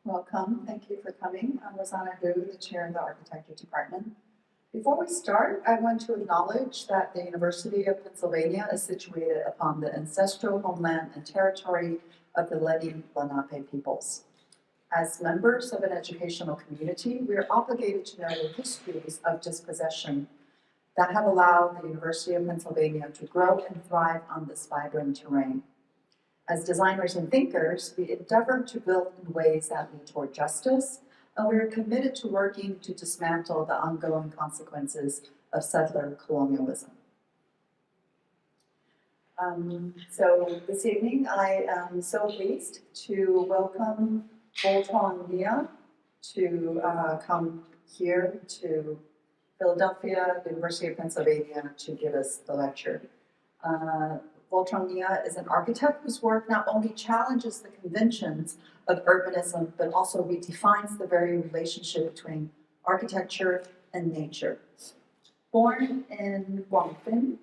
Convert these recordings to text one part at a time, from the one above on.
Welcome. Thank you for coming. I'm Rosanna Hu, the chair of the architecture department. Before we start, I want to acknowledge that the University of Pennsylvania is situated upon the ancestral homeland and territory of the Lenni Lenape peoples. As members of an educational community, we are obligated to know the histories of dispossession that have allowed the University of Pennsylvania to grow and thrive on this vibrant terrain. As designers and thinkers, we endeavor to build in ways that lead toward justice, and we are committed to working to dismantle the ongoing consequences of settler colonialism. So this evening, I am so pleased to welcome Vo Trong Nghia to come here to Philadelphia, University of Pennsylvania, to give us the lecture. Vo Trong Nghia is an architect whose work not only challenges the conventions of urbanism, but also redefines the very relationship between architecture and nature. Born in Quang Binh,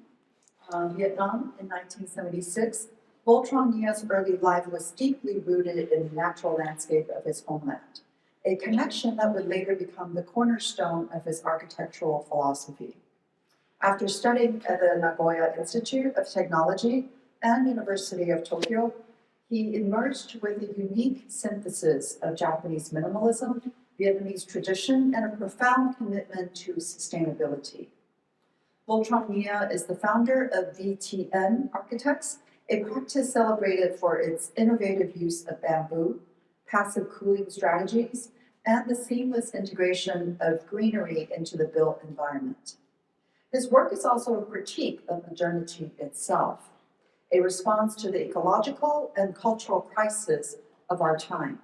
Vietnam in 1976, Vo Trong Nghia's early life was deeply rooted in the natural landscape of his homeland, a connection that would later become the cornerstone of his architectural philosophy. After studying at the Nagoya Institute of Technology and University of Tokyo, he emerged with a unique synthesis of Japanese minimalism, Vietnamese tradition, and a profound commitment to sustainability. Vo Trong Nghia is the founder of VTN Architects, a practice celebrated for its innovative use of bamboo, passive cooling strategies, and the seamless integration of greenery into the built environment. His work is also a critique of modernity itself, a response to the ecological and cultural crisis of our time.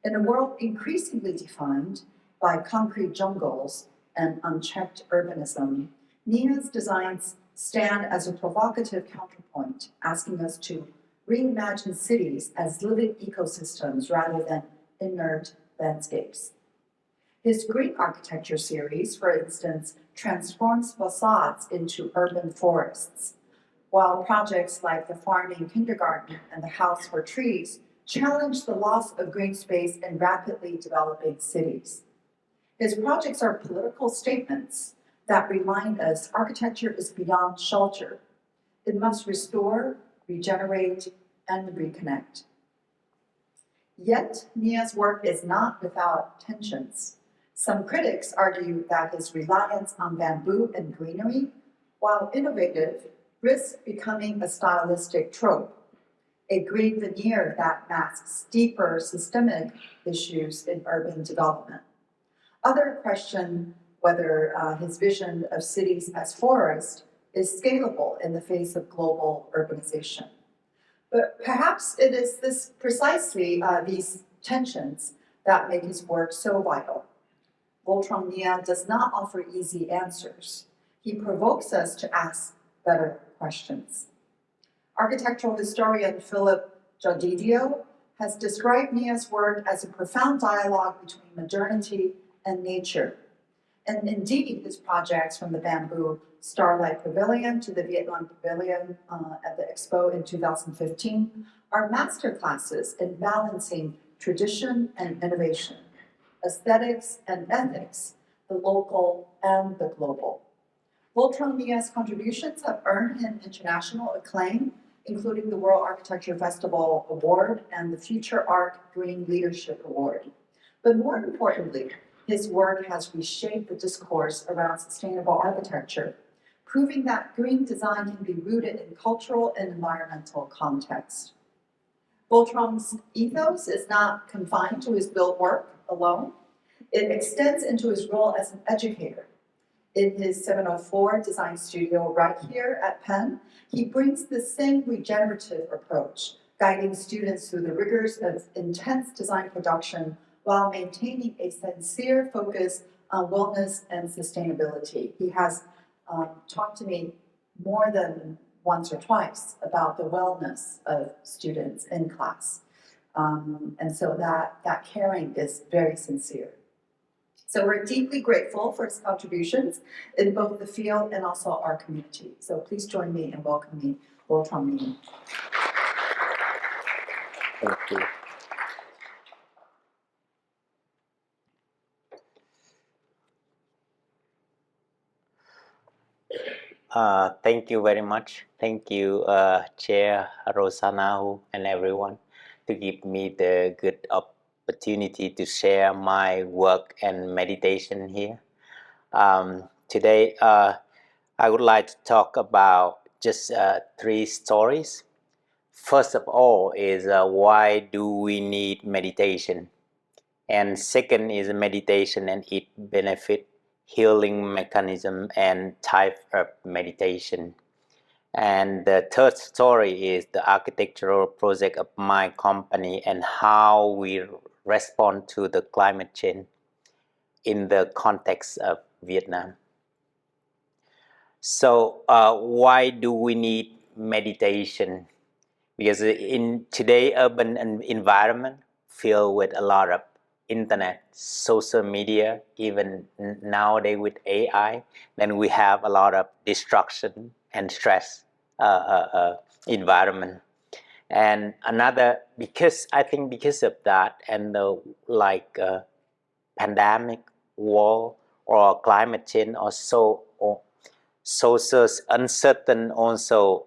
In a world increasingly defined by concrete jungles and unchecked urbanism, Nghia's designs stand as a provocative counterpoint, asking us to reimagine cities as living ecosystems rather than inert landscapes. His green architecture series, for instance, transforms facades into urban forests, while projects like the Farming Kindergarten and the House for Trees challenge the loss of green space in rapidly developing cities. His projects are political statements that remind us architecture is beyond shelter. It must restore, regenerate, and reconnect. Yet, Nghia's work is not without tensions. Some critics argue that his reliance on bamboo and greenery, while innovative, risks becoming a stylistic trope, a green veneer that masks deeper systemic issues in urban development. Others question whether his vision of cities as forests is scalable in the face of global urbanization. But perhaps it is precisely these tensions that make his work so vital. Vo Trong Nghia does not offer easy answers. He provokes us to ask better questions. Architectural historian Philip Jodidio has described Nghia's work as a profound dialogue between modernity and nature. And indeed, his projects from the bamboo Starlight Pavilion to the Vietnam Pavilion at the Expo in 2015 are masterclasses in balancing tradition and innovation, aesthetics and ethics, the local and the global. Vo Trong Nghia's contributions have earned him international acclaim, including the World Architecture Festival Award and the Future Art Green Leadership Award. But more importantly, his work has reshaped the discourse around sustainable architecture, proving that green design can be rooted in cultural and environmental context. Vo Trong's ethos is not confined to his built work alone. It extends into his role as an educator. In his 704 design studio right here at Penn, he brings the same regenerative approach, guiding students through the rigors of intense design production while maintaining a sincere focus on wellness and sustainability. He has talked to me more than once or twice about the wellness of students in class. And so that caring is very sincere. So we're deeply grateful for his contributions in both the field and also our community. So please join me in welcoming Vo Trong Nghia. Thank you. Thank you very much. Thank you, Chair Rosana and everyone, to give me the good opportunity to share my work and meditation here. Today, I would like to talk about just 3 stories. First of all is why do we need meditation? And second is meditation and its benefit, healing mechanism and type of meditation. And the third story is the architectural project of my company and how we respond to the climate change in the context of Vietnam. So why do we need meditation? Because in today's urban environment filled with a lot of internet, social media, even nowadays with AI, then we have a lot of distraction and stress environment. And another, because I think because of that and the pandemic, war, or climate change, or social uncertain also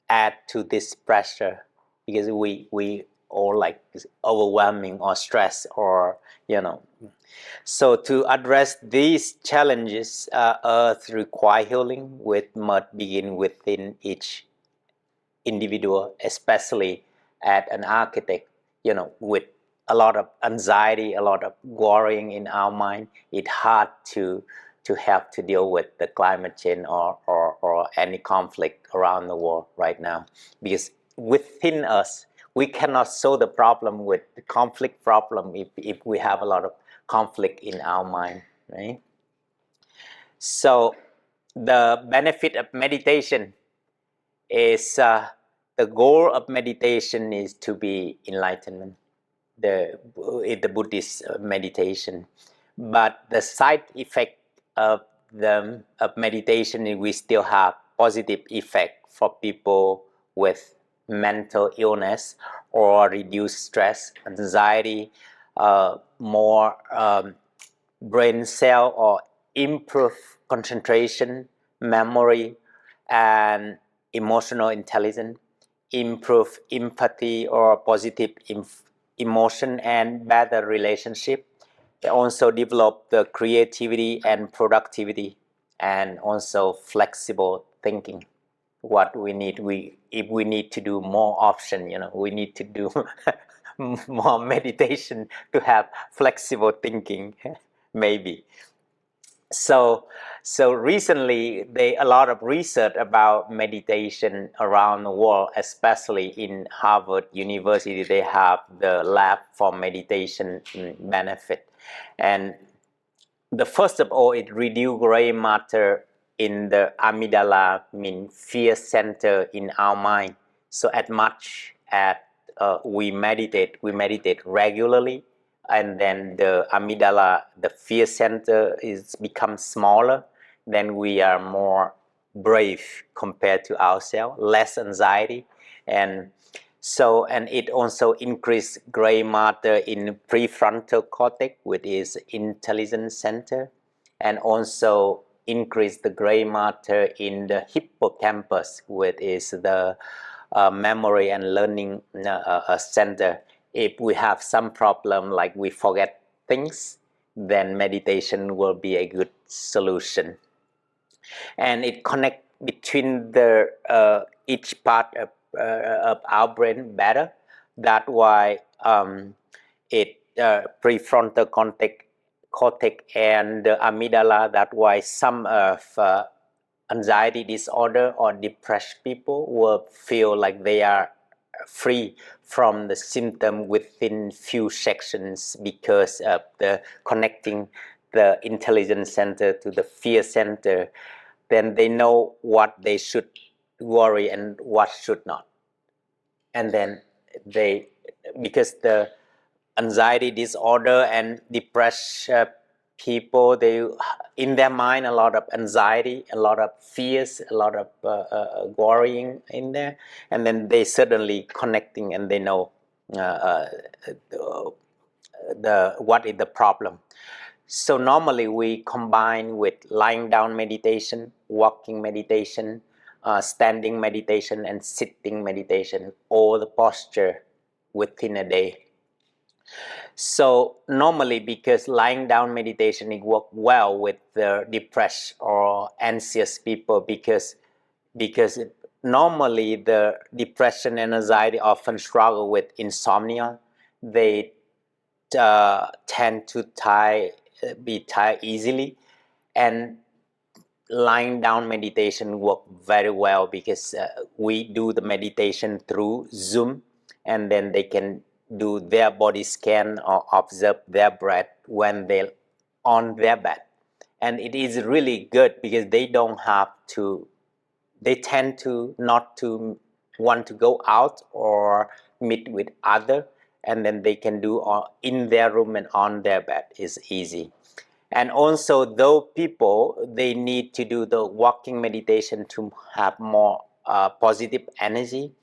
add to this pressure, because we all like overwhelming or stress or so to address these challenges, earth require healing, which must begin within each individual, especially as an architect, with a lot of anxiety, a lot of worrying in our mind. It's hard to have to deal with the climate change or any conflict around the world right now, because within us we cannot solve the problem with the conflict problem if we have a lot of conflict in our mind, right? So the benefit of meditation is the goal of meditation is to be enlightenment, the Buddhist meditation. But the side effect of meditation is we still have positive effect for people with mental illness or reduced stress, anxiety, more brain cell, or improve concentration, memory, and emotional intelligence, improve empathy or positive emotion, and better relationship. They also develop the creativity and productivity, and also flexible thinking. What we need, if we need to do more option, we need to do more meditation to have flexible thinking, maybe. So recently, a lot of research about meditation around the world, especially in Harvard University. They have the lab for meditation benefit. And the first of all, it reduce gray matter in the amygdala, mean fear center in our mind. So as much as we meditate regularly, and then the amygdala, the fear center, is become smaller, then we are more brave compared to ourselves, less anxiety. And it also increase gray matter in prefrontal cortex, which is intelligence center, and also increase the gray matter in the hippocampus, which is the memory and learning center. If we have some problem like we forget things, then meditation will be a good solution. And it connects between the each part of our brain better. That's why it prefrontal cortex and the amygdala. That's why some of anxiety disorder or depressed people will feel like they are free from the symptom within few sections, because of the connecting the intelligence center to the fear center. Then they know what they should worry and what should not. And then because the anxiety disorder and depressed people, they in their mind a lot of anxiety, a lot of fears, a lot of worrying in there, and then they suddenly connecting and they know what is the problem. So normally we combine with lying down meditation, walking meditation, standing meditation, and sitting meditation, all the posture within a day. So normally, because lying down meditation, it works well with the depressed or anxious people, because normally the depression and anxiety often struggle with insomnia. They tend to be tired easily, and lying down meditation work very well because we do the meditation through Zoom, and then they can do their body scan or observe their breath when they're on their bed. And it is really good because they don't have to, they tend to not to want to go out or meet with other, and then they can do in their room and on their bed is easy. And also, though people, they need to do the walking meditation to have more positive energy,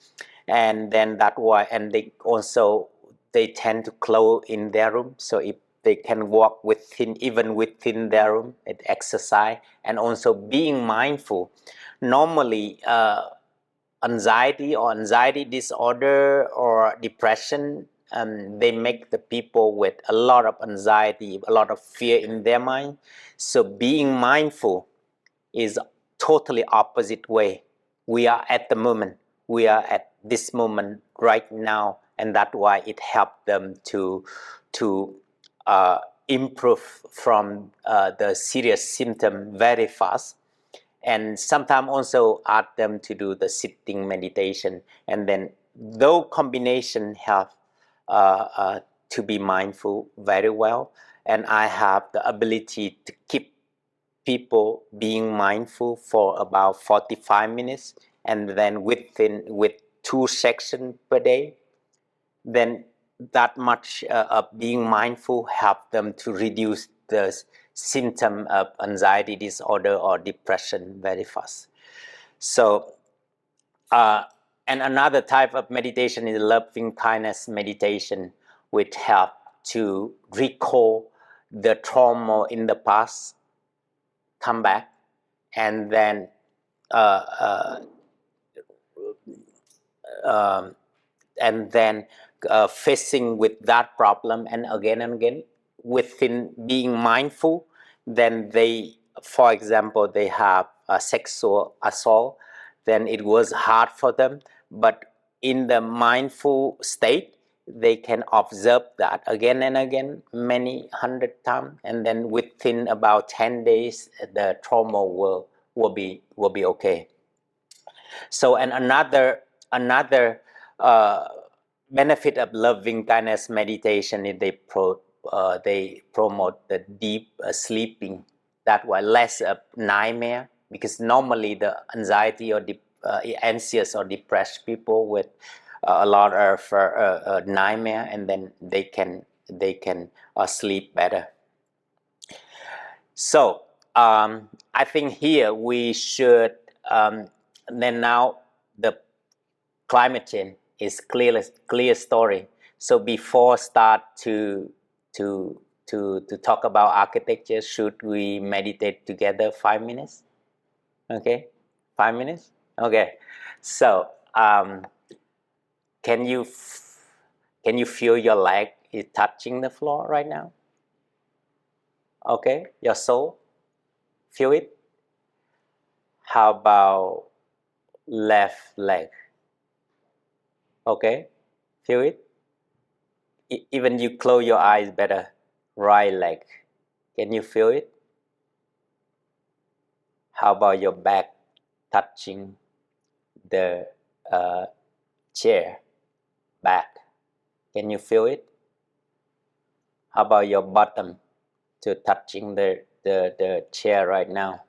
and then that why, and they also, they tend to close in their room. So if they can walk within, even within their room, it exercise, and also being mindful. Normally, anxiety disorder or depression, they make the people with a lot of anxiety, a lot of fear in their mind. So being mindful is totally opposite way. We are at the moment. We are at this moment right now, and that's why it helped them to improve from the serious symptom very fast. And sometimes also ask them to do the sitting meditation, and then those combination help to be mindful very well. And I have the ability to keep people being mindful for about 45 minutes, and then with 2 sections per day, then that much of being mindful help them to reduce the symptom of anxiety disorder or depression very fast. So, and another type of meditation is loving kindness meditation, which help to recall the trauma in the past, come back, and then facing with that problem and again within being mindful. Then they, for example, they have a sexual assault, then it was hard for them, but in the mindful state they can observe that again and again many hundred times, and then within about 10 days the trauma will be okay. So, and another benefit of loving kindness meditation is they promote the deep sleeping. That way, less of nightmare, because normally the anxiety or anxious or depressed people with a lot of nightmare, and then they can sleep better. So I think here we should then now the climate change is clear story. So before start to talk about architecture, should we meditate together 5 minutes? Okay, 5 minutes. Okay, so can you feel your leg is touching the floor right now? Okay, your soul, feel it. How about left leg? Okay, feel it. Even you close your eyes better. Right leg, can you feel it? How about your back touching the chair back? Can you feel it? How about your bottom to touching the chair right now?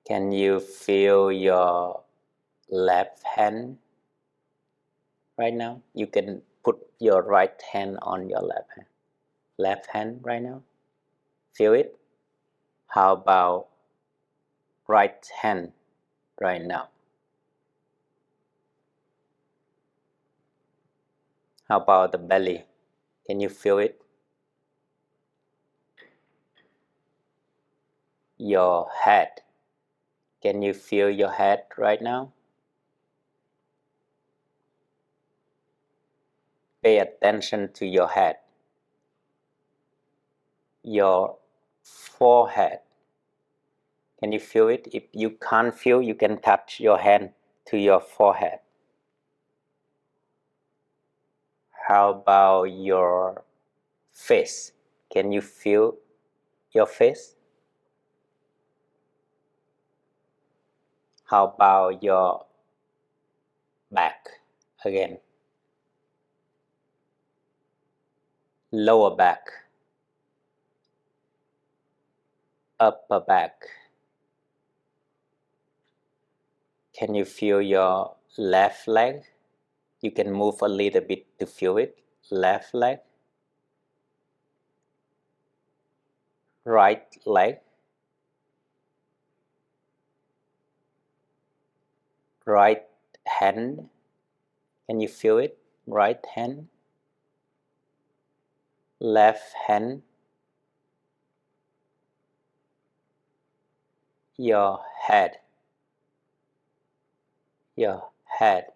Can you feel your left hand right now? You can put your right hand on your left hand right now. Feel it? How about right hand right now? How about the belly? Can you feel it? your head. Can you feel your head right now? Pay attention to your head. Your forehead. Can you feel it? If you can't feel, you can touch your hand to your forehead. How about your face? Can you feel your face? How about your back again? Lower back, upper back. Can you feel your left leg? You can move a little bit to feel it. Left leg, right leg, right hand. Can you feel it? Right hand, left hand, your head, your head,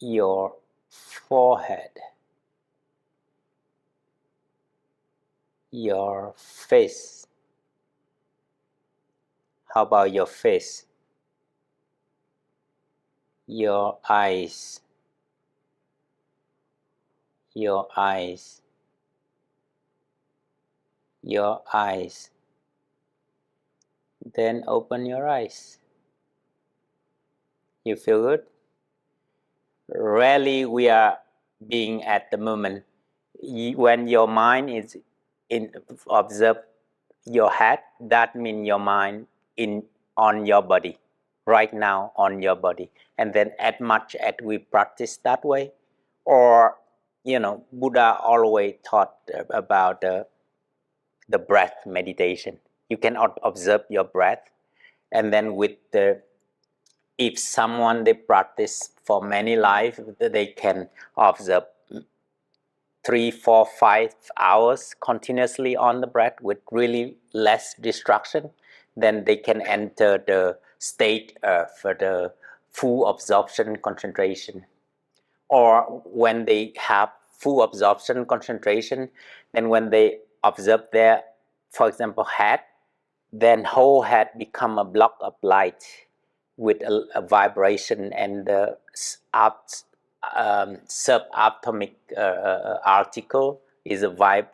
your forehead, your face. How about your face? Your eyes, your eyes, your eyes. Then open your eyes. You feel good? Rarely we are being at the moment. When your mind is in observe your head, that means your mind in on your body right now, on your body. And then as much as we practice that way, or Buddha always taught about the breath meditation. You can observe your breath, and then with the if someone they practice for many lives, they can observe 3, 4, 5 hours continuously on the breath with really less distraction. Then they can enter the state for the full absorption concentration. Or when they have full absorption concentration, then when they observe their, for example, head, then whole head become a block of light with a vibration, and the subatomic article is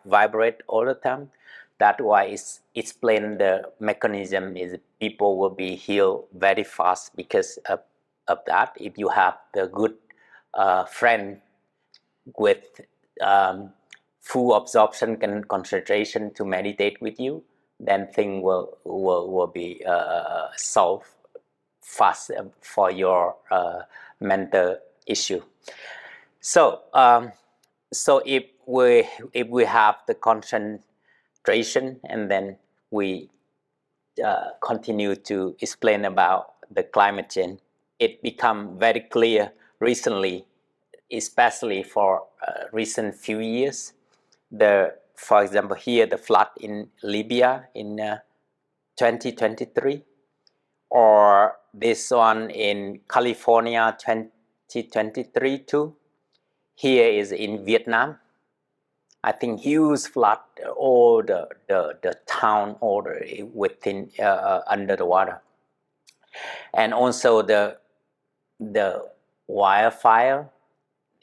vibrate all the time. That's why it's explain the mechanism is people will be healed very fast because of that. If you have the good friend with full absorption and concentration to meditate with you, then thing will be solved fast for your mental issue. So so if we have the concentration, and then we continue to explain about the climate change, it become very clear recently, especially for recent few years. For example, here the flood in Libya in 2023, or this one in California 2023 too. Here is in Vietnam. I think huge flood, all the town order within under the water, and also the wildfire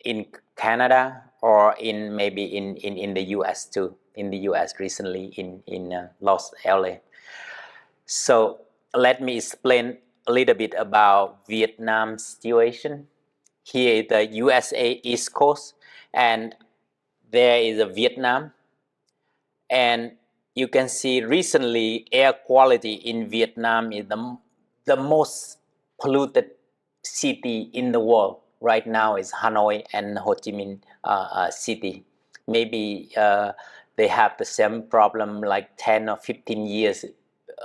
in Canada, or in maybe in the US too. In the US recently in Los LA. So let me explain a little bit about Vietnam's situation. Here is the USA East Coast, and there is a Vietnam. And you can see recently air quality in Vietnam is the most polluted city in the world. Right now is Hanoi and Ho Chi Minh City. Maybe they have the same problem like 10 or 15 years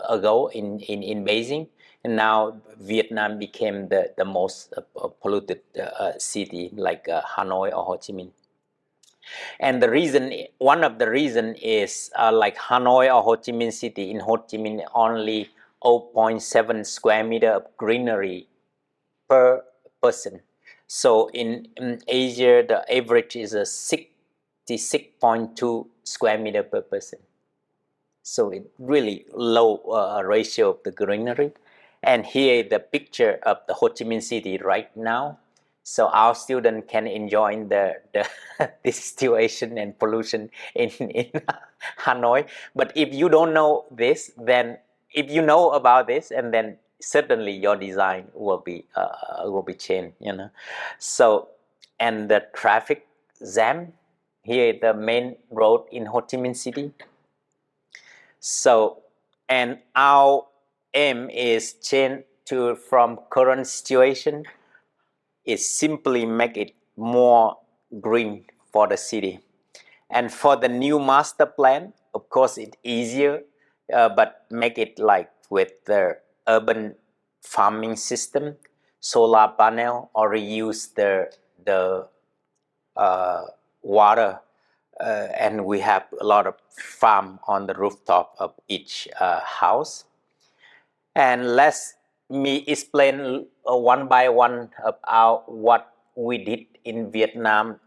ago in Beijing. And now Vietnam became the most polluted city like Hanoi or Ho Chi Minh. And the reason, one of the reason is like Hanoi or Ho Chi Minh City. In Ho Chi Minh, only 0.7 square meter of greenery per person. So in Asia, the average is a 66.2 square meter per person. So it really low ratio of the greenery. And here the picture of the Ho Chi Minh City right now. So our students can enjoy this situation and pollution in Hanoi. But if you don't know this, then if you know about this, and then certainly your design will be changed. So, and the traffic jam here, the main road in Ho Chi Minh City. So, and our aim is change to from current situation is simply make it more green for the city. And for the new master plan, of course, it's easier, but make it like with the urban farming system, solar panel, or reuse the water. And we have a lot of farm on the rooftop of each house. And let me explain one by one about what we did in Vietnam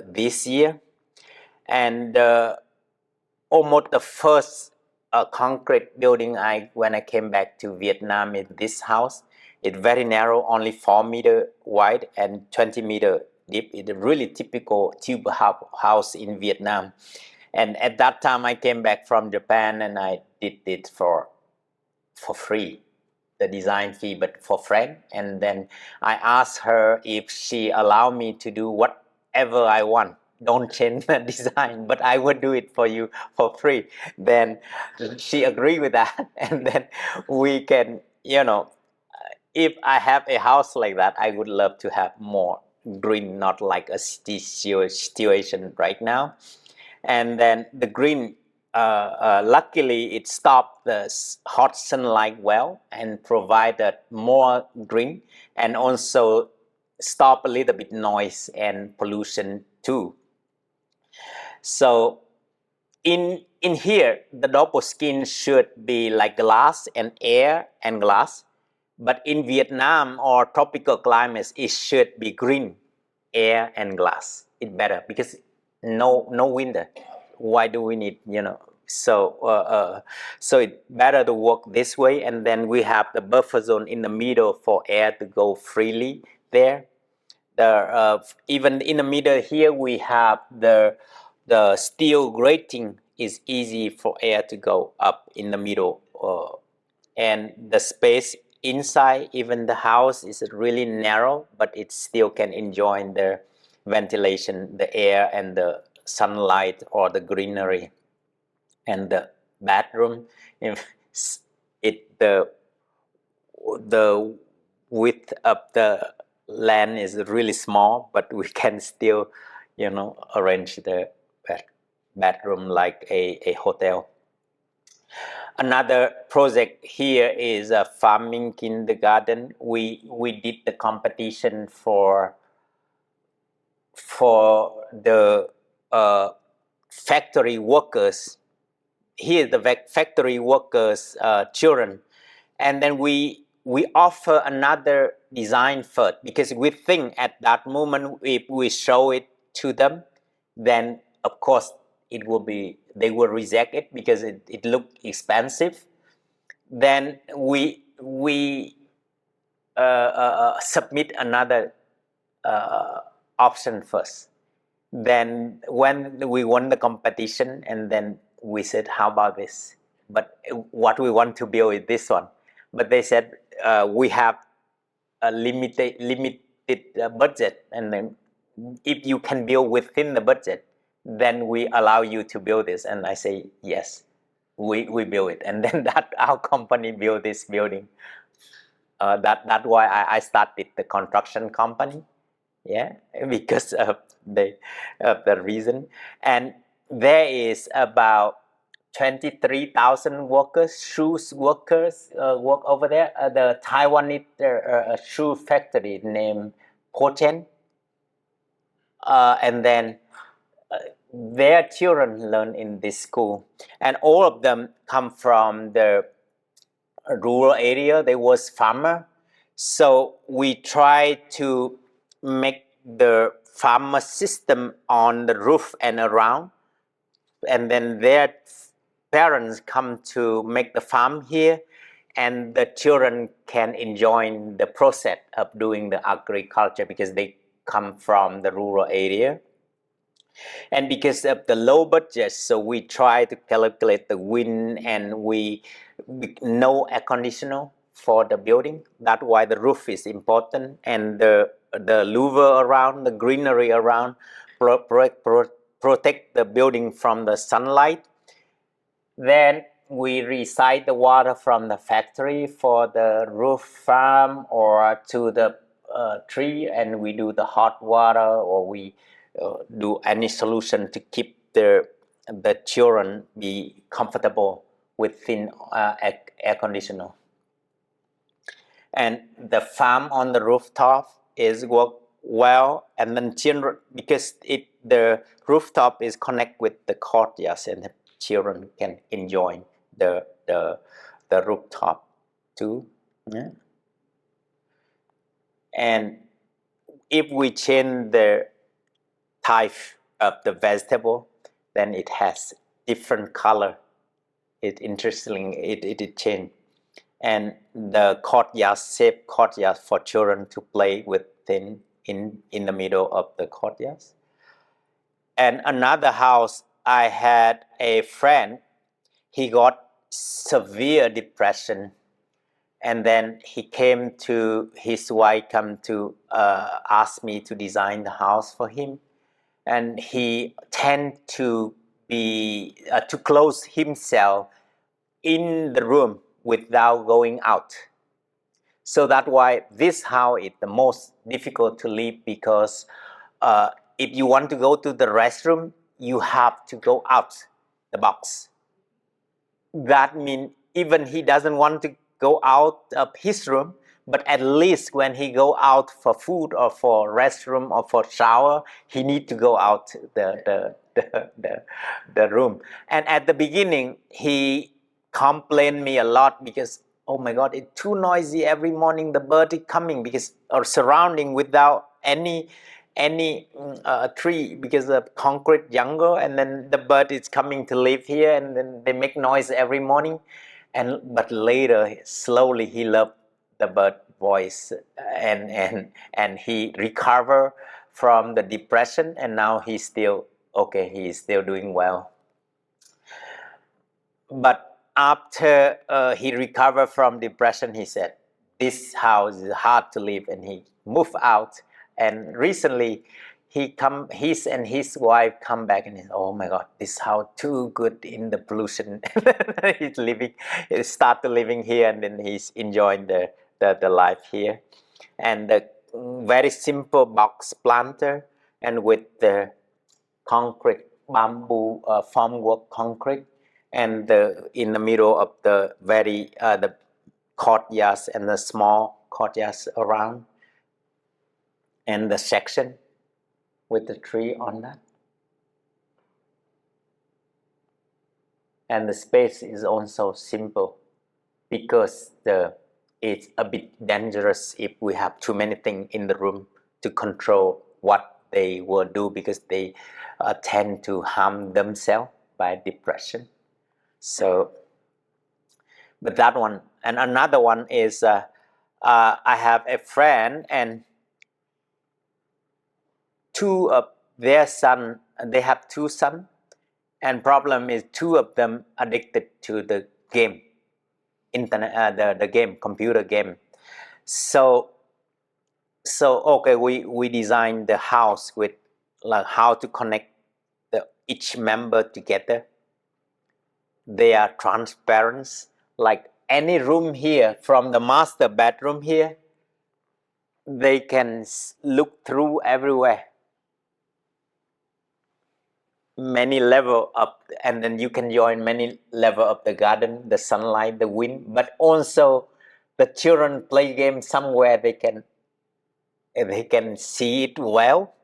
this year. And almost the first concrete building when I came back to Vietnam is this house. It's very narrow, only 4 meter wide and 20 meter deep. It's a really typical tube house in Vietnam. And at that time I came back from Japan and I did it for free, the design fee, but for friend. And then I asked her if she allowed me to do whatever I want. Don't change the design, but I would do it for you for free. Then she agreed with that. And then we can, if I have a house like that, I would love to have more green, not like a situation right now. And then the green, luckily it stopped the hot sunlight well and provided more green, and also stop a little bit noise and pollution too. So in here, the double skin should be like glass and air and glass. But in Vietnam or tropical climates, it should be green, air and glass. It's better because no winter. Why do we need, so it's better to work this way. And then we have the buffer zone in the middle for air to go freely there. Even in the middle here, we have the steel grating is easy for air to go up in the middle. And the space inside, even the house is really narrow, but it still can enjoy the ventilation, the air and the sunlight or the greenery. And the bathroom, the width of the land is really small, but we can still, arrange the bathroom like a hotel. Another project here is a farming kindergarten. We did the competition for the factory workers. Here the factory workers children, and then we offer another design first, because we think at that moment if we show it to them, then of course they will reject it because it looked expensive. Then we submit another option first. Then when we won the competition, and then we said, how about this? But what we want to build is this one. But they said, we have a limited budget, and then if you can build within the budget, then we allow you to build this. And I say, yes, we build it. And then that our company built this building. That's why I started the construction company. Yeah, because of the reason. And there is about 23,000 workers, shoes workers work over there. The Taiwanese shoe factory named Pochen. And then their children learn in this school, and all of them come from the rural area. They was farmer, so we try to make the farmer system on the roof and around, and then their parents come to make the farm here, and the children can enjoy the process of doing the agriculture because they come from the rural area. And because of the low budget, so we try to calculate the wind, and we no air conditioner for the building. That's why the roof is important, and the louver around, the greenery around, protect the building from the sunlight. Then we recite the water from the factory for the roof farm or to the tree, and we do the hot water, or we do any solution to keep the children be comfortable within air conditioner. And the fan on the rooftop is work well, and then children, because the rooftop is connect with the courtyard, and the children can enjoy the rooftop too. Yeah. And if we change the type of the vegetable, then it has different color. It interesting. It change. And the courtyard, safe courtyard for children to play within in the middle of the courtyard. And another house, I had a friend, he got severe depression, and then he came to, his wife come to ask me to design the house for him, and he tend to be to close himself in the room without going out. So that's why this house is the most difficult to live, because if you want to go to the restroom, you have to go out the box. That means even he doesn't want to go out of his room, but at least when he go out for food or for restroom or for shower, he need to go out the room. And at the beginning, he complained me a lot because, oh my God, it's too noisy every morning. The bird is coming because or surrounding without any tree, because the concrete jungle, and then the bird is coming to live here, and then they make noise every morning. But later, slowly, he loved the bird voice, and he recovered from the depression, and now he's still okay. He is still doing well. But after he recovered from depression, he said, this house is hard to live, and he moved out. And recently, his and his wife come back, and he said, oh my God, this house too good in the pollution. He's living, he started living here, and then he's enjoying the life here. And the very simple box planter, and with the concrete bamboo formwork concrete, and in the middle of the very the courtyards and the small courtyards around, and the section with the tree on that. And the space is also simple, because it's a bit dangerous if we have too many things in the room to control what they will do, because they tend to harm themselves by depression. So, but that one, and another one is I have a friend, and two of their son, they have two sons, and problem is two of them addicted to the game, internet, the game, computer game. So okay, we designed the house with like how to connect each member together. They are transparent, like any room here, from the master bedroom here, they can look through everywhere, many level up, and then you can join many level of the garden, the sunlight, the wind, but also the children play game somewhere they can see it well.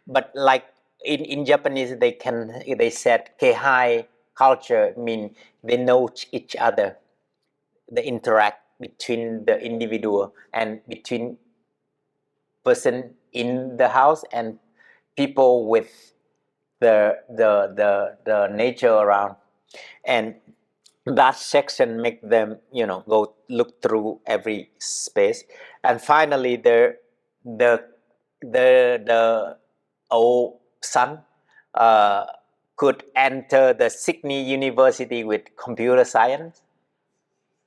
But like in Japanese they said kehai culture mean they know each other, the interact between the individual and between person in the house and people with the nature around. And that section make them go look through every space. And finally the the old son could enter the Sydney University with computer science.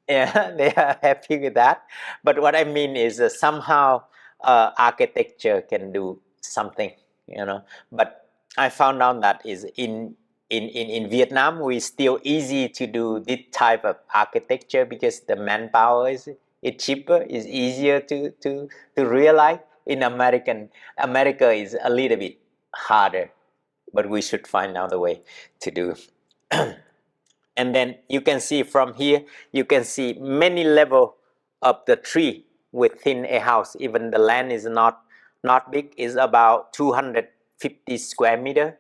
Yeah, they are happy with that. But what I mean is somehow architecture can do something, But I found out that is in Vietnam, we still easy to do this type of architecture because the manpower is cheaper, is easier to realize. In America is a little bit harder, but we should find out a way to do. And then you can see from here, you can see many level of the tree within a house. Even the land is not big, is about 250 square meter,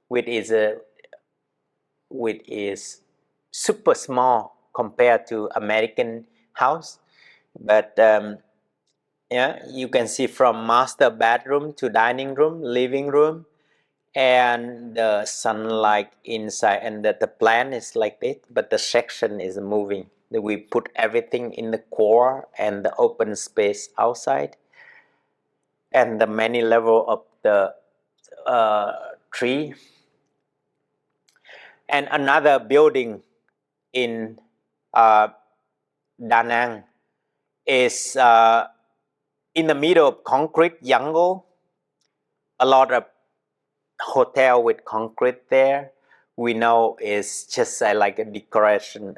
which is super small compared to American house. But yeah, you can see from master bedroom to dining room, living room, and the sunlight inside, and the plan is like this, but the section is moving. We put everything in the core and the open space outside, and the many level of the tree. And another building in Da Nang is in the middle of concrete jungle, a lot of hotel with concrete there. We know it's just like a decoration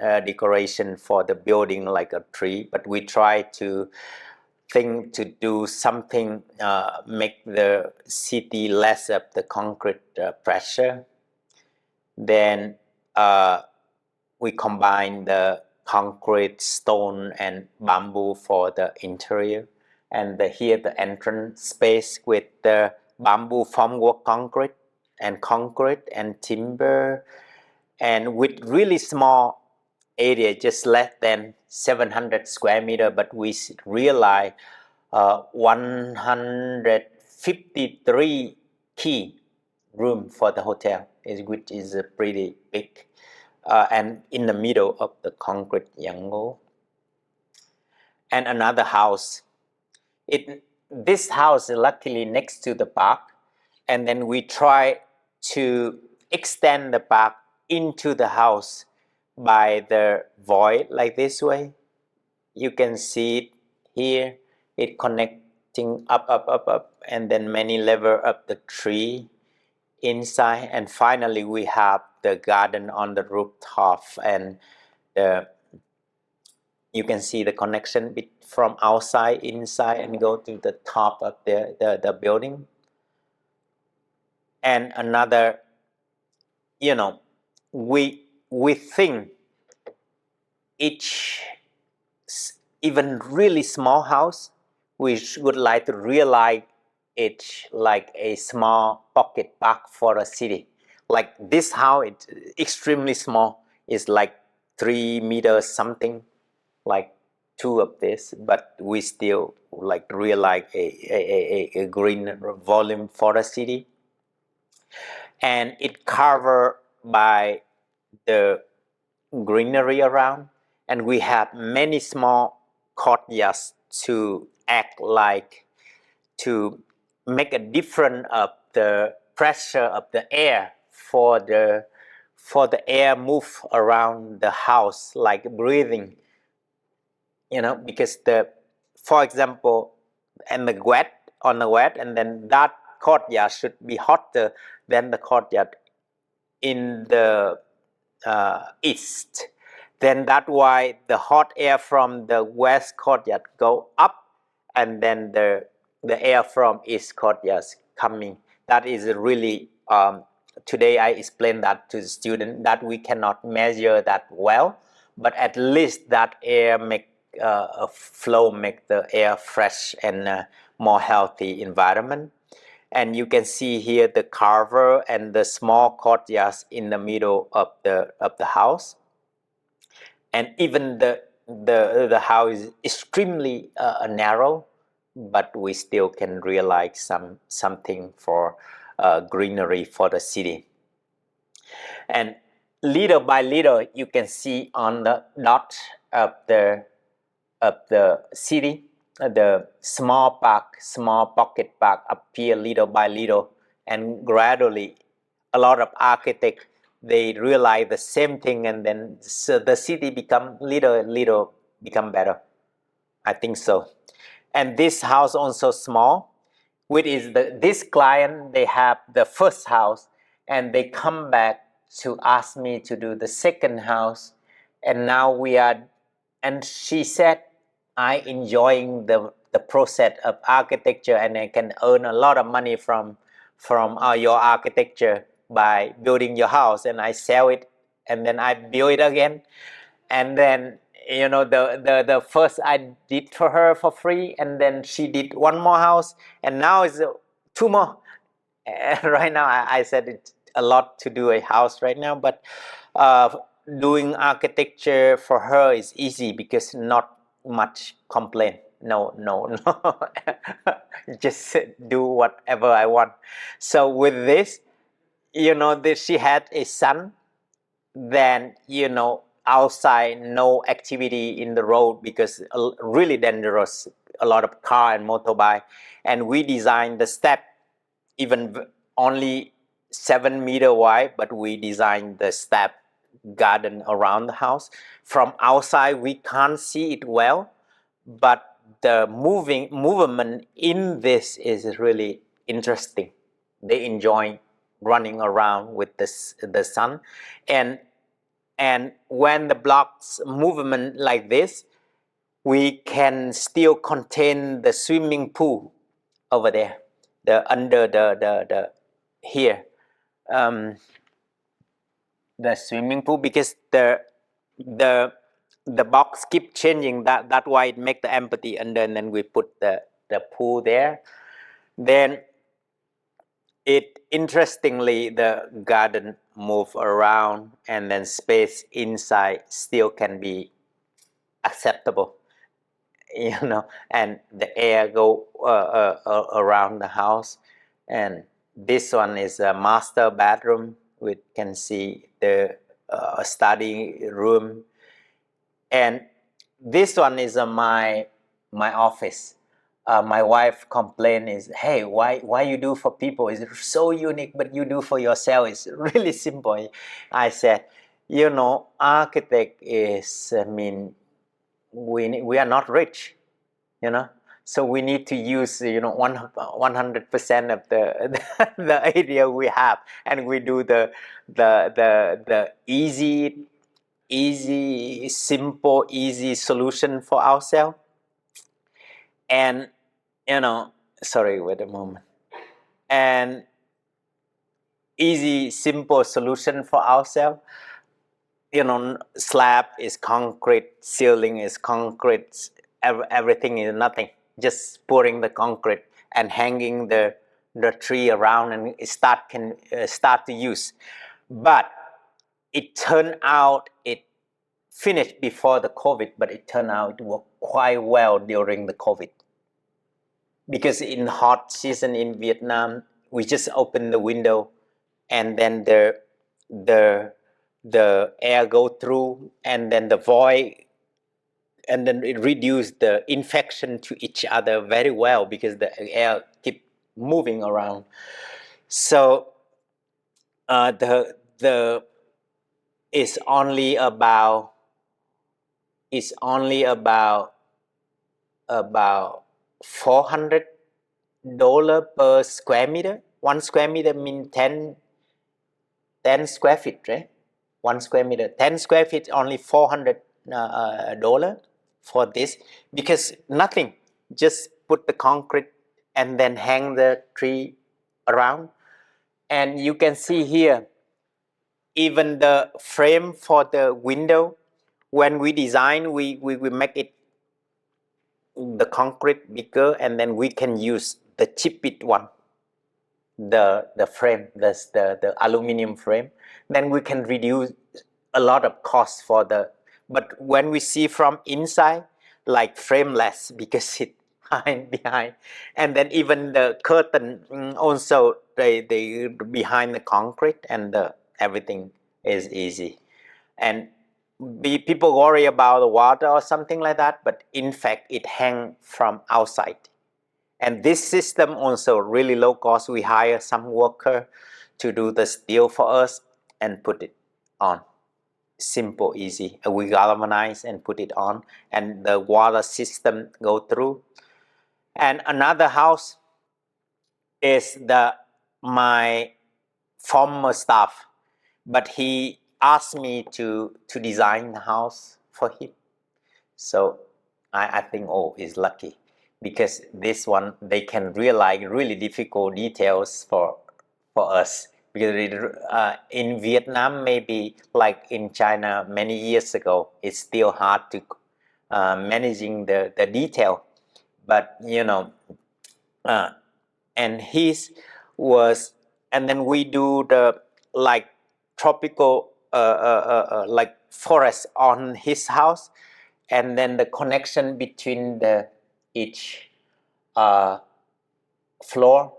for the building, like a tree, but we try to think to do something, make the city less of the concrete pressure. Then we combine the concrete, stone, and bamboo for the interior. And here the entrance space with the bamboo formwork concrete and timber, and with really small area, just less than 700 square meter, but we realize 153 key room for the hotel, which is pretty big, and in the middle of the concrete jungle. And another house. This house is luckily next to the park, and then we try to extend the park into the house by the void like this way. You can see it here. It connecting up, and then many level of the tree inside, and finally we have the garden on the rooftop, and you can see the connection from outside inside and go to the top of the building. And another, we think each even really small house, we would like to realize it like a small pocket park for a city. Like this house, it's extremely small. It's like 3 meters something, like 2 of this, but we still like realize a green volume for a city. And it covered by the greenery around, and we have many small courtyards to act like to make a difference of the pressure of the air for the air move around the house, like breathing, because for example, and the wet, and then that courtyard should be hotter than the courtyard in the east. Then that's why the hot air from the west courtyard go up, and then the air from east courtyard coming. That is really today I explained that to the student that we cannot measure that well, but at least that air make a flow, make the air fresh and more healthy environment. And you can see here the carver and the small courtyards in the middle of the house. And even the house is extremely narrow, but we still can realize something for greenery for the city. And little by little, you can see on the dot of the city, the small pocket park appear little by little, and gradually, a lot of architects they realize the same thing, and then so the city become little become better. I think so. And this house also small, which is this client they have the first house, and they come back to ask me to do the second house, and now we are. And she said, I enjoying the process of architecture, and I can earn a lot of money from your architecture by building your house, and I sell it, and then I build it again, and then the first I did for her for free, and then she did one more house, and now it's two more. And right now I said it's a lot to do a house right now, but doing architecture for her is easy because not much complaint. No, just do whatever I want. So with this, she had a son, then outside no activity in the road because really dangerous, a lot of car and motorbike, and we designed the step even only 7 meter wide, but we designed the step garden around the house. From outside we can't see it well, but the movement in this is really interesting. They enjoy running around with the sun, and when the blocks movement like this, we can still contain the swimming pool over there, under the here, the swimming pool, because the box keep changing. That why it make the empty, and then we put the pool there. Then it interestingly the garden move around, and then space inside still can be acceptable, and the air go around the house. And this one is a master bedroom. We can see the study room, and this one is my office. My wife complained is, hey, why you do for people is so unique, but you do for yourself is really simple. I said, architect is, we are not rich, so we need to use 100% of the area we have, and we do the easy simple easy solution for ourselves. And sorry, wait a moment. And easy simple solution for ourselves. Slab is concrete, ceiling is concrete, everything is nothing, just pouring the concrete and hanging the tree around, and can start to use. But it turned out it finished before the COVID, but it turned out it worked quite well during the COVID, because in hot season in Vietnam we just open the window, and then the air go through, and then the void, and then it reduce the infection to each other very well because the air keep moving around. So the it's only about $400 per square meter. 1 square meter means 10 square feet, right? 1 square meter, 10 square feet, only $400 for this, because nothing, just put the concrete and then hang the tree around. And you can see here, even the frame for the window, when we design, we make it the concrete bigger, and then we can use the cheapest one. the frame, the aluminum frame, then we can reduce a lot of cost for the. But when we see from inside, like frameless, because it behind, and then even the curtain also they behind the concrete, and everything is easy. And people worry about the water or something like that, but in fact it hang from outside. And this system also really low cost. We hire some worker to do the steel for us and put it on. Simple, easy. We galvanize and put it on, and the water system go through. And another house is my former staff, but he asked me to design the house for him. So I think is lucky, because this one they can realize really difficult details for us, because in Vietnam, maybe like in China many years ago, it's still hard to managing the detail. But and his was, and then we do the like tropical like forest on his house, and then the connection between each floor,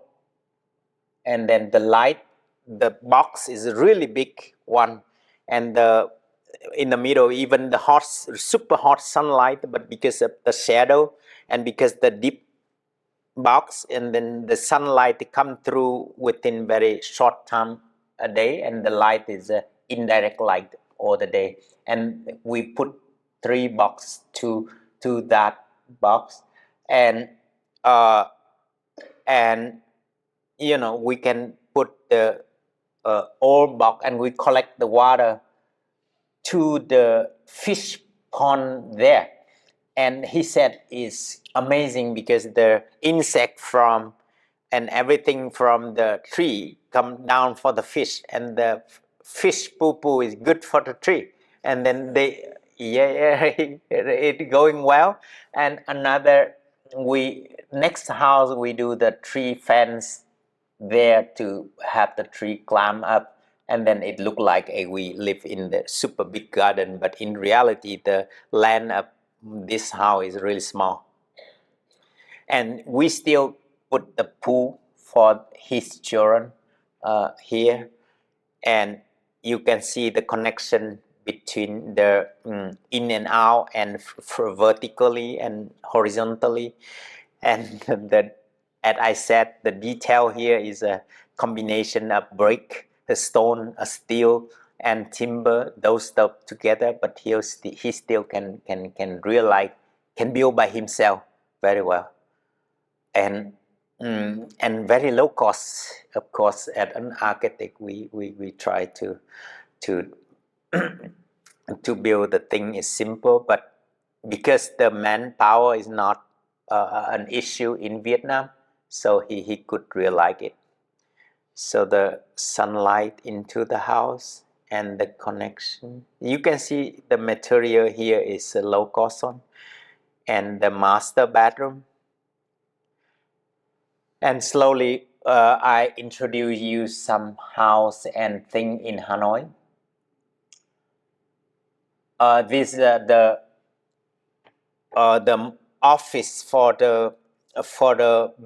and then the light, the box is a really big one, and in the middle even the super hot sunlight, but because of the shadow and because the deep box, and then the sunlight come through within very short time a day, and the light is indirect light all the day. And we put 3 box to that box, and and we can put the old box, and we collect the water to the fish pond there. And he said it's amazing, because the insect from and everything from the tree come down for the fish, and the fish poo poo is good for the tree, and then it going well. And another, next house we do the tree fence there to have the tree climb up, and then it looked like we live in the super big garden, but in reality the land of this house is really small. And we still put the pool for his children here, and you can see the connection between the in and out, and vertically and horizontally. And as I said, the detail here is a combination of brick, a stone, a steel, and timber, those stuff together. But he still can realize, can build by himself very well, and very low cost. Of course, as an architect, we try to to build the thing is simple, but because the manpower is not an issue in Vietnam, so he could realize it. So the sunlight into the house and the connection. You can see the material here is a low cost one, and the master bedroom. And slowly I introduce you some house and thing in Hanoi. This the office for the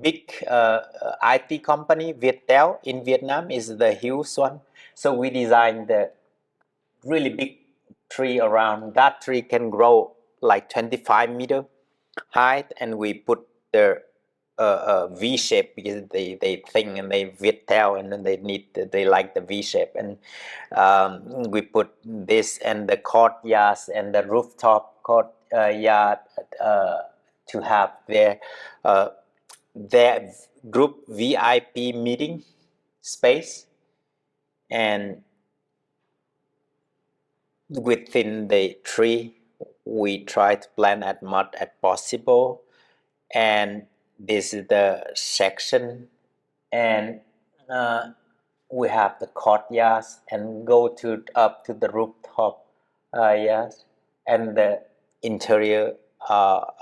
big IT company Viettel in Vietnam is the huge one. So we designed the really big tree around. That tree can grow like 25-meter height, and we put the V shape, because they think, and they Viettel, and then they like the V shape, and we put this, and the courtyards and the rooftop courtyard to have their group VIP meeting space. And within the tree, we try to plant as much as possible. And this is the section, and we have the courtyards, and go up to the rooftop, yes, and the interior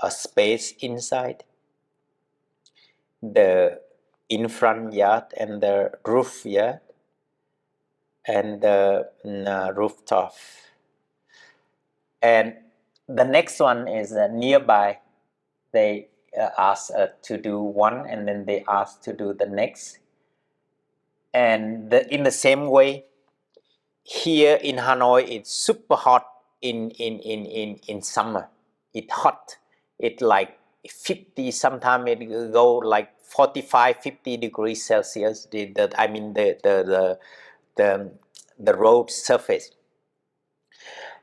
space inside. The in front yard and the roof yard and the rooftop. And the next one is nearby. They ask to do one, and then they ask to do the next. And in the same way, here in Hanoi, it's super hot in summer. It's hot. It's like 50, sometimes it go like 45, 50 degrees Celsius. I mean the road surface.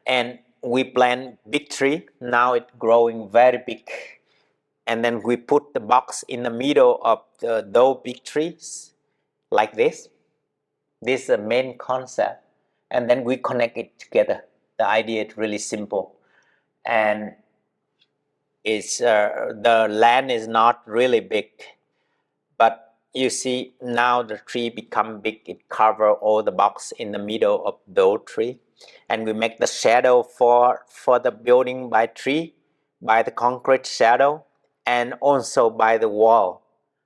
And we plant big tree. Now it's growing very big. And then we put the box in the middle of those big trees like this. This is the main concept. And then we connect it together. The idea is really simple. And it's the land is not really big. But you see now the tree become big. It cover all the box in the middle of the tree. And we make the shadow for the building by tree, by the concrete shadow, and also by the wall.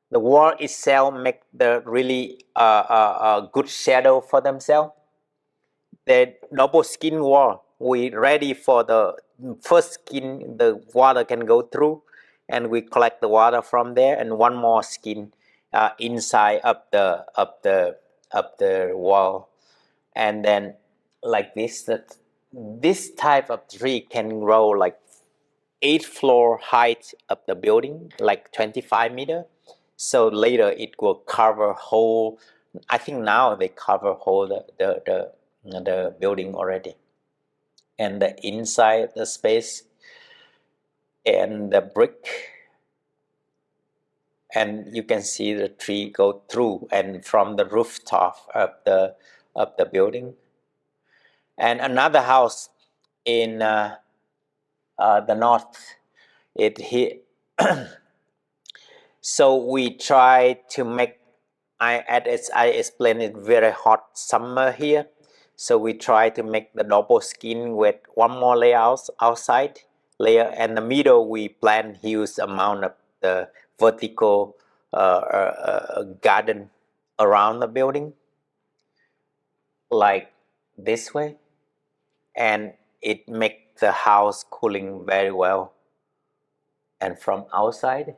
The wall itself make the really good shadow for themselves. The double skin wall, we ready for the first skin, the water can go through, and we collect the water from there, and one more skin inside of the wall. And then like this type of tree can grow like 8-floor height of the building, like 25 meter. So later it will cover whole. I think now they cover whole the building already, and the inside the space and the brick, and you can see the tree go through and from the rooftop of the building. And another house in the north, it here. So we try to make, I explained it, very hot summer here. So we try to make the double skin with one more layer outside layer, and the middle we plant huge amount of the vertical garden around the building, like this way, and it make the house cooling very well. And from outside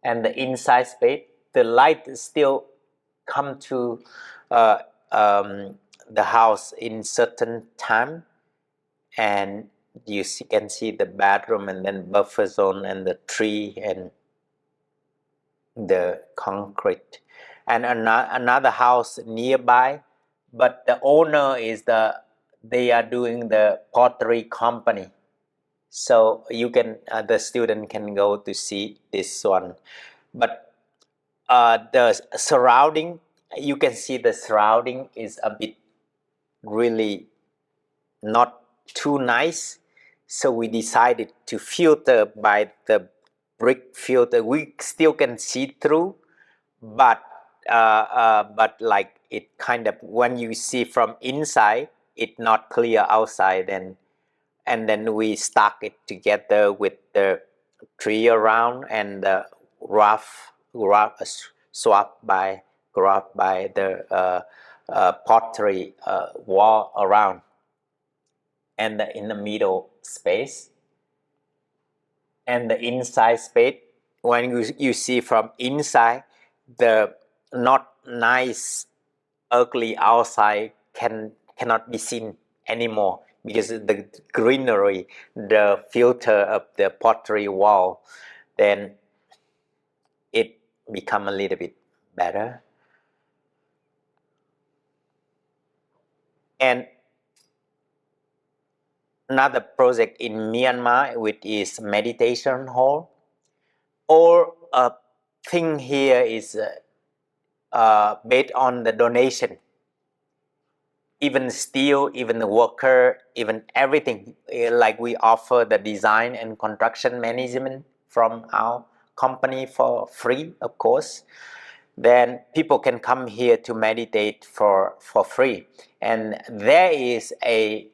and the inside space, the light still come to the house in certain time, and you can see the bathroom and then buffer zone and the tree and the concrete. And another house nearby, but the owner is they are doing the pottery company. So you can the student can go to see this one. But the surrounding, you can see the surrounding is a bit really not too nice. So we decided to filter by the brick filter. We still can see through, but like it kind of, when you see from inside, it not clear outside. And then we stuck it together with the tree around and the rough swap by the pottery wall around, and in the middle space and the inside space. When you see from inside, the not nice ugly outside cannot be seen anymore, because the greenery, the filter of the pottery wall, then it become a little bit better. And another project in Myanmar, which is meditation hall. All thing here is based on the donation. Even steel, even the worker, even everything. Like we offer the design and construction management from our company for free, of course. Then people can come here to meditate for free. And there is a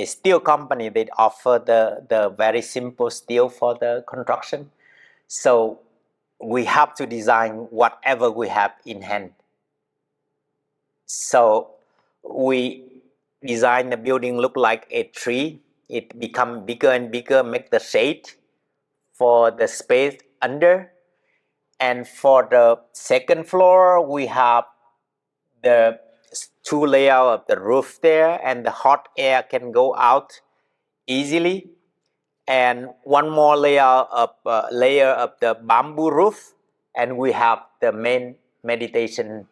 steel company that offer the very simple steel for the construction. So we have to design whatever we have in hand. So we design the building look like a tree. It become bigger and bigger, make the shade for the space under. And for the second floor, we have the two layer of the roof there, and the hot air can go out easily. And one more layer of the bamboo roof, and we have the main meditation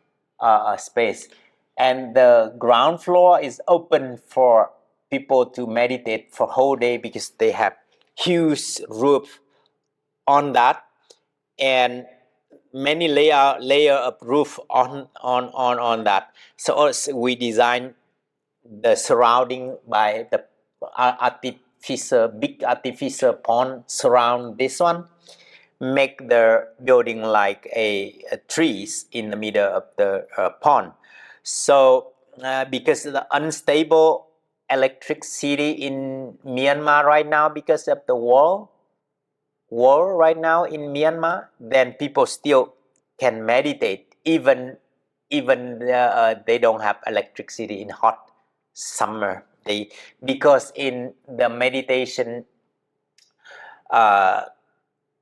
space. And the ground floor is open for people to meditate for whole day because they have huge roof on that, and many layer of roof on that. So also we design the surrounding by the big artificial pond surround this one, make the building like a trees in the middle of the pond. So because of the unstable electricity in Myanmar right now because of the war right now in Myanmar, then people still can meditate even they don't have electricity in hot summer. Because in the meditation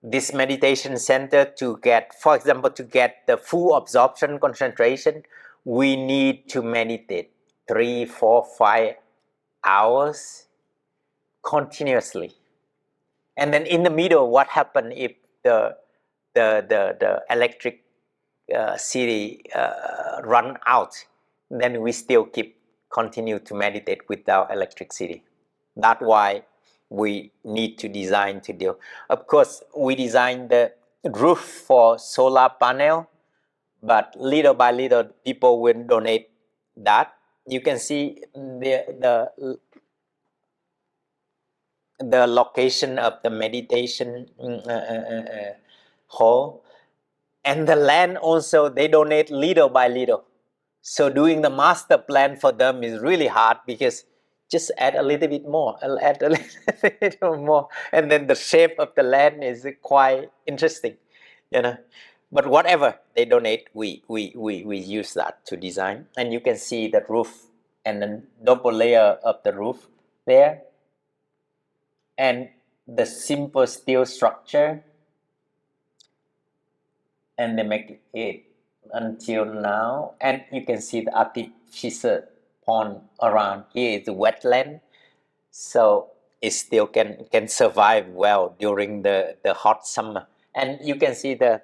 this meditation center, to get, for example, to get the full absorption concentration, we need to meditate 3, 4, 5 hours continuously. And then in the middle, what happened if the electric city run out? Then we still continue to meditate without electricity. That's why we need to design to deal. Of course, we design the roof for solar panel, but little by little, people will donate that. You can see the location of the meditation hall, and the land also they donate little by little. So doing the master plan for them is really hard because just add a little bit more, add a little more, and then the shape of the land is quite interesting, you know. But whatever they donate, we use that to design. And you can see the roof and the double layer of the roof there, and the simple steel structure, and they make it until now. And you can see the artificial pond around here is the wetland, so it still can survive well during the hot summer. And you can see the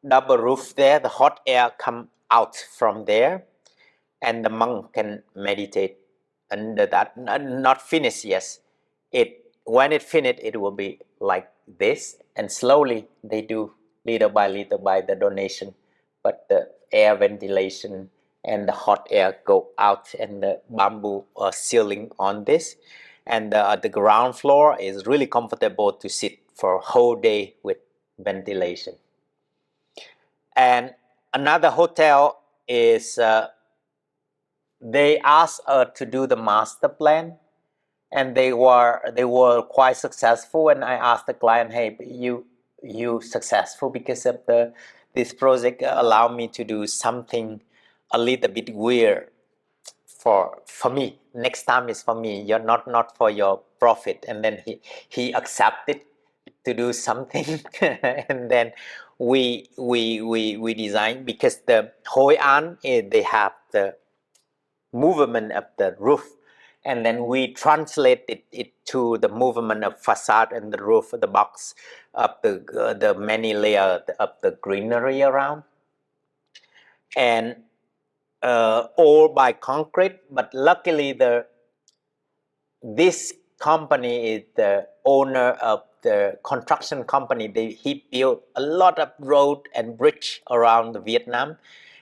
double roof there, the hot air come out from there, and the monk can meditate under that. Not finished, yes. When it finished, it will be like this, and slowly they do little by little by the donation, but the air ventilation and the hot air go out, and the bamboo ceiling on this, and the ground floor is really comfortable to sit for a whole day with ventilation. And another hotel is they asked to do the master plan, and they were quite successful. And I asked the client, hey, you successful because of this project allow me to do something a little bit weird for me. Next time is for me, you're not for your profit. And then he accepted to do something. And then we design, because the Hoi An they have the movement of the roof, and then we translated it to the movement of facade and the roof of the box of the many layers of the greenery around, and all by concrete. But luckily this company is the owner of the construction company. He built a lot of road and bridge around Vietnam,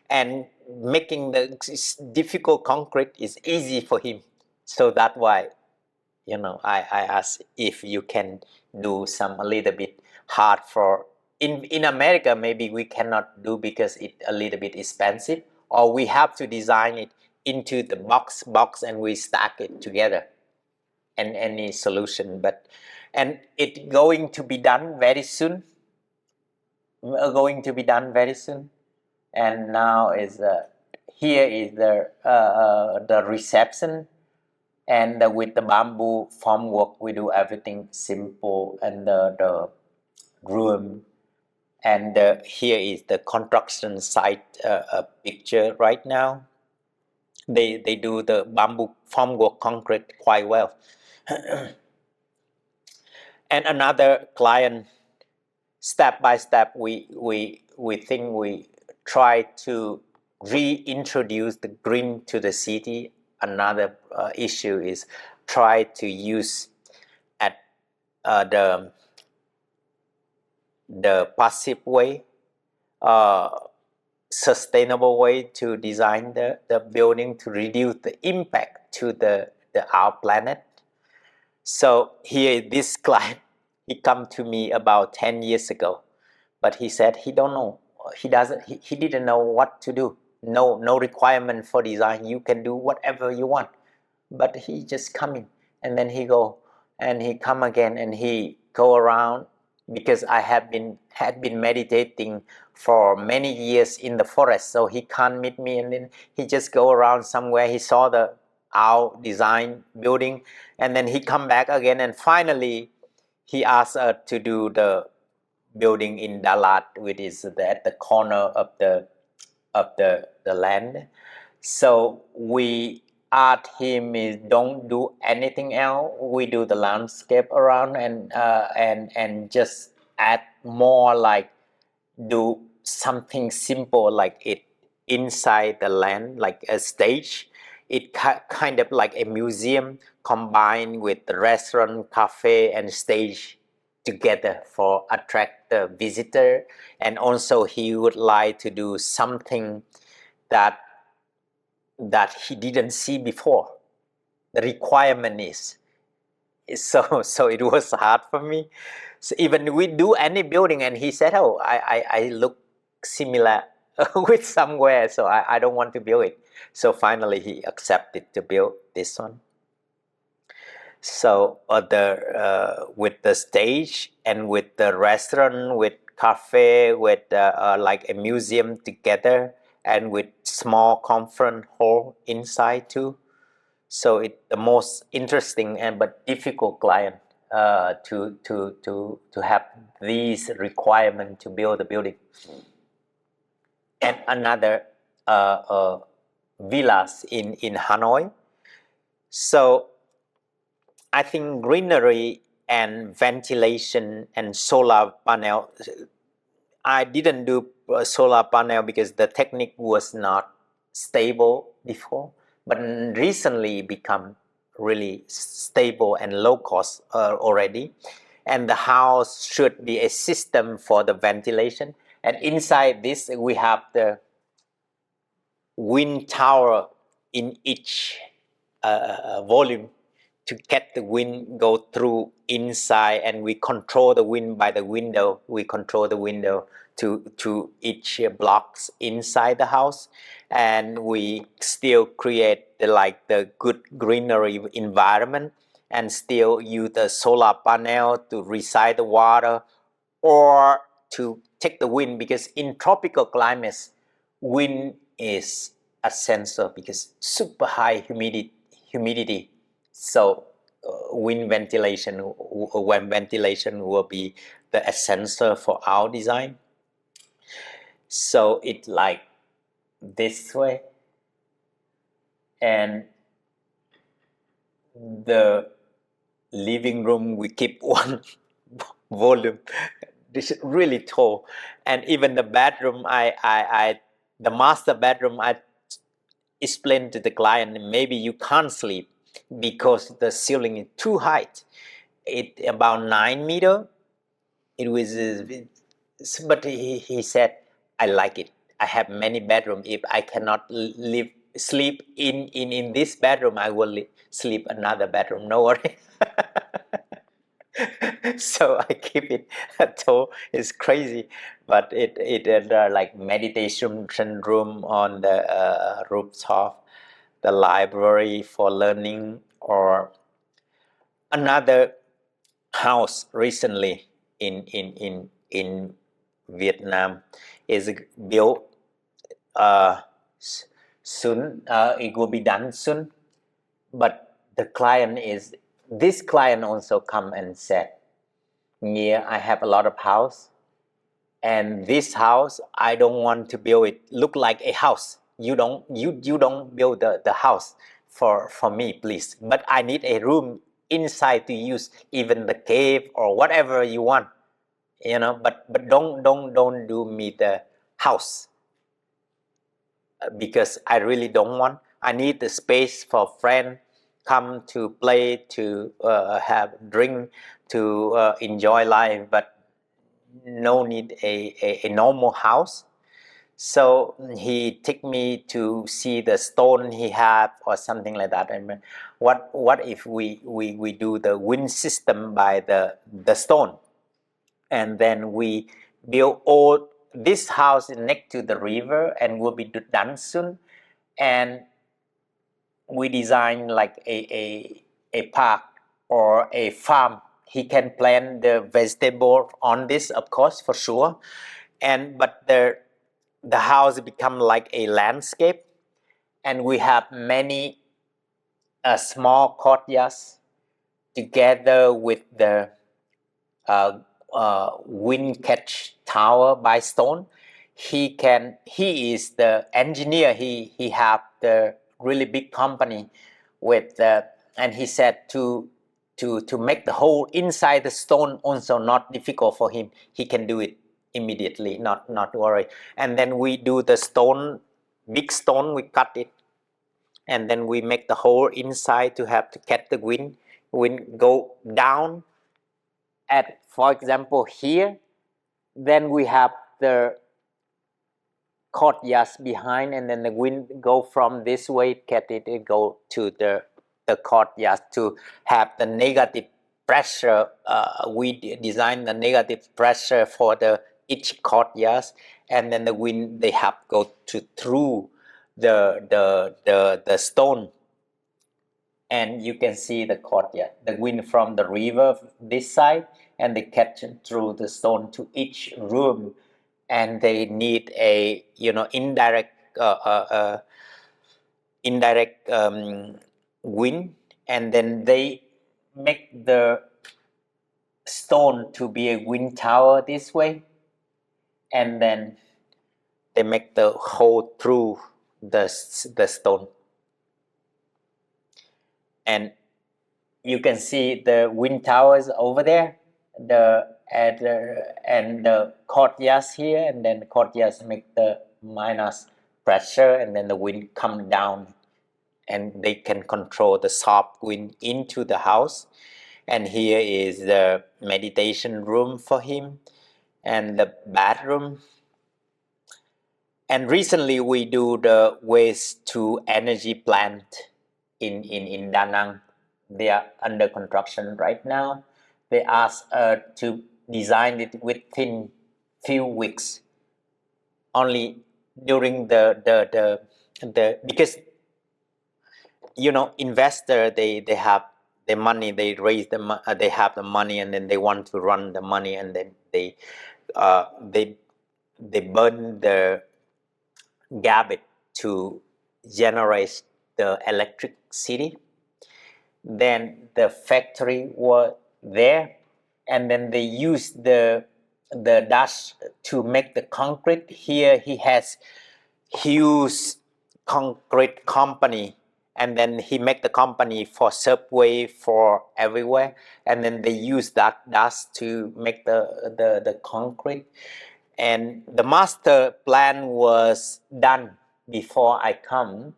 and making the difficult concrete is easy for him. So that's why, I asked if you can do some a little bit hard for in America. Maybe we cannot do because it a little bit expensive, or we have to design it into the box and we stack it together. any solution, but and it going to be done very soon. Going to be done very soon, and now is here is the reception, and with the bamboo formwork we do everything simple, and the room, and here is the construction site picture right now. They do the bamboo formwork concrete quite well. And another client, step by step, we think we try to reintroduce the green to the city. Another issue is try to use at the passive way, sustainable way to design the building to reduce the impact to our planet. So here, this client, he come to me about 10 years ago, but he said he don't know. He didn't know what to do. No requirement for design. You can do whatever you want. But he just coming, and then he go, and he come again, and he go around, because I had been meditating for many years in the forest, so he can't meet me, and then he just go around somewhere. He saw our design building, and then he come back again, and finally he asked us to do the building in Dalat, which is at the corner of the land. So we asked him is don't do anything else. We do the landscape around, and just add more, like do something simple like it inside the land, like a stage. It kind of like a museum combined with the restaurant, cafe, and stage together for attract the visitor. And also he would like to do something that he didn't see before. The requirement is so it was hard for me. So even we do any building, and he said, oh, I look similar with somewhere, so I don't want to build it. So finally he accepted to build this one. So with the stage, and with the restaurant, with cafe, with like a museum together, and with small conference hall inside too. So it's the most interesting and but difficult client to have these requirements to build the building. And another villas in Hanoi. So I think greenery and ventilation and solar panel. I didn't do solar panel because the technique was not stable before, but recently become really stable and low cost already. And the house should be a system for the ventilation. And inside this, we have the wind tower in each volume to get the wind go through inside, and we control the wind by the window. We control the window to each blocks inside the house, and we still create the good greenery environment, and still use the solar panel to recite the water or to take the wind, because in tropical climates wind is essential because super high humidity. So wind ventilation, when ventilation will be the essential for our design. So it's like this way, and the living room we keep one volume. This is really tall, and even the bedroom, the master bedroom, I explained to the client, maybe you can't sleep because the ceiling is too high. It about 9 meters. It was, but he said, I like it. I have many bedrooms. If I cannot sleep in this bedroom, I will sleep another bedroom. No worry. So I keep it tall. It's crazy, but it like meditation room on the rooftop, the library for learning, or another house recently in Vietnam is built soon. It will be done soon, but this client also come and said, "Yeah, I have a lot of house, and this house I don't want to build it look like a house. You don't build the house for me, please. But I need a room inside to use, even the cave or whatever you want, But don't do me the house, because I really don't want. I need the space for friends come to play, to have drink, to enjoy life, but no need a normal house." So he took me to see the stone he had or something like that. I mean, what if we do the wind system by the stone, and then we build all this house next to the river and will be done soon, and we design like a park or a farm. He can plant the vegetable on this, of course, for sure, but the house become like a landscape, and we have many small courtyards together with the wind catch tower by stone. He is the engineer. He have the really big company with and he said to make the hole inside the stone also not difficult for him. He can do it immediately, not worry. And then we do the stone, big stone, we cut it, and then we make the hole inside to have to catch the wind go down at, for example, here. Then we have the courtyards behind, and then the wind go from this way, catch it, it go to the courtyard to have the negative pressure. We design the negative pressure for the each courtyard, and then the wind they have go through the stone, and you can see the courtyard, the wind from the river this side, and they catch it through the stone to each room, and they need a indirect wind, and then they make the stone to be a wind tower this way, and then they make the hole through the stone, and you can see the wind towers over there, and the courtyards here, and then the courtyards make the minus pressure, and then the wind come down, and they can control the soft wind into the house. And here is the meditation room for him, and the bathroom. And recently we do the waste to energy plant in Da Nang. They are under construction right now. They asked to design it within few weeks. Only during the because investor, they have the money, they raise they have the money, and then they want to run the money, and then they burn the garbage to generate the electricity. Then the factory was there, and then they use the dust to make the concrete. Here he has huge concrete company, and then he make the company for subway, for everywhere, and then they use that dust to make the concrete. And the master plan was done before I come,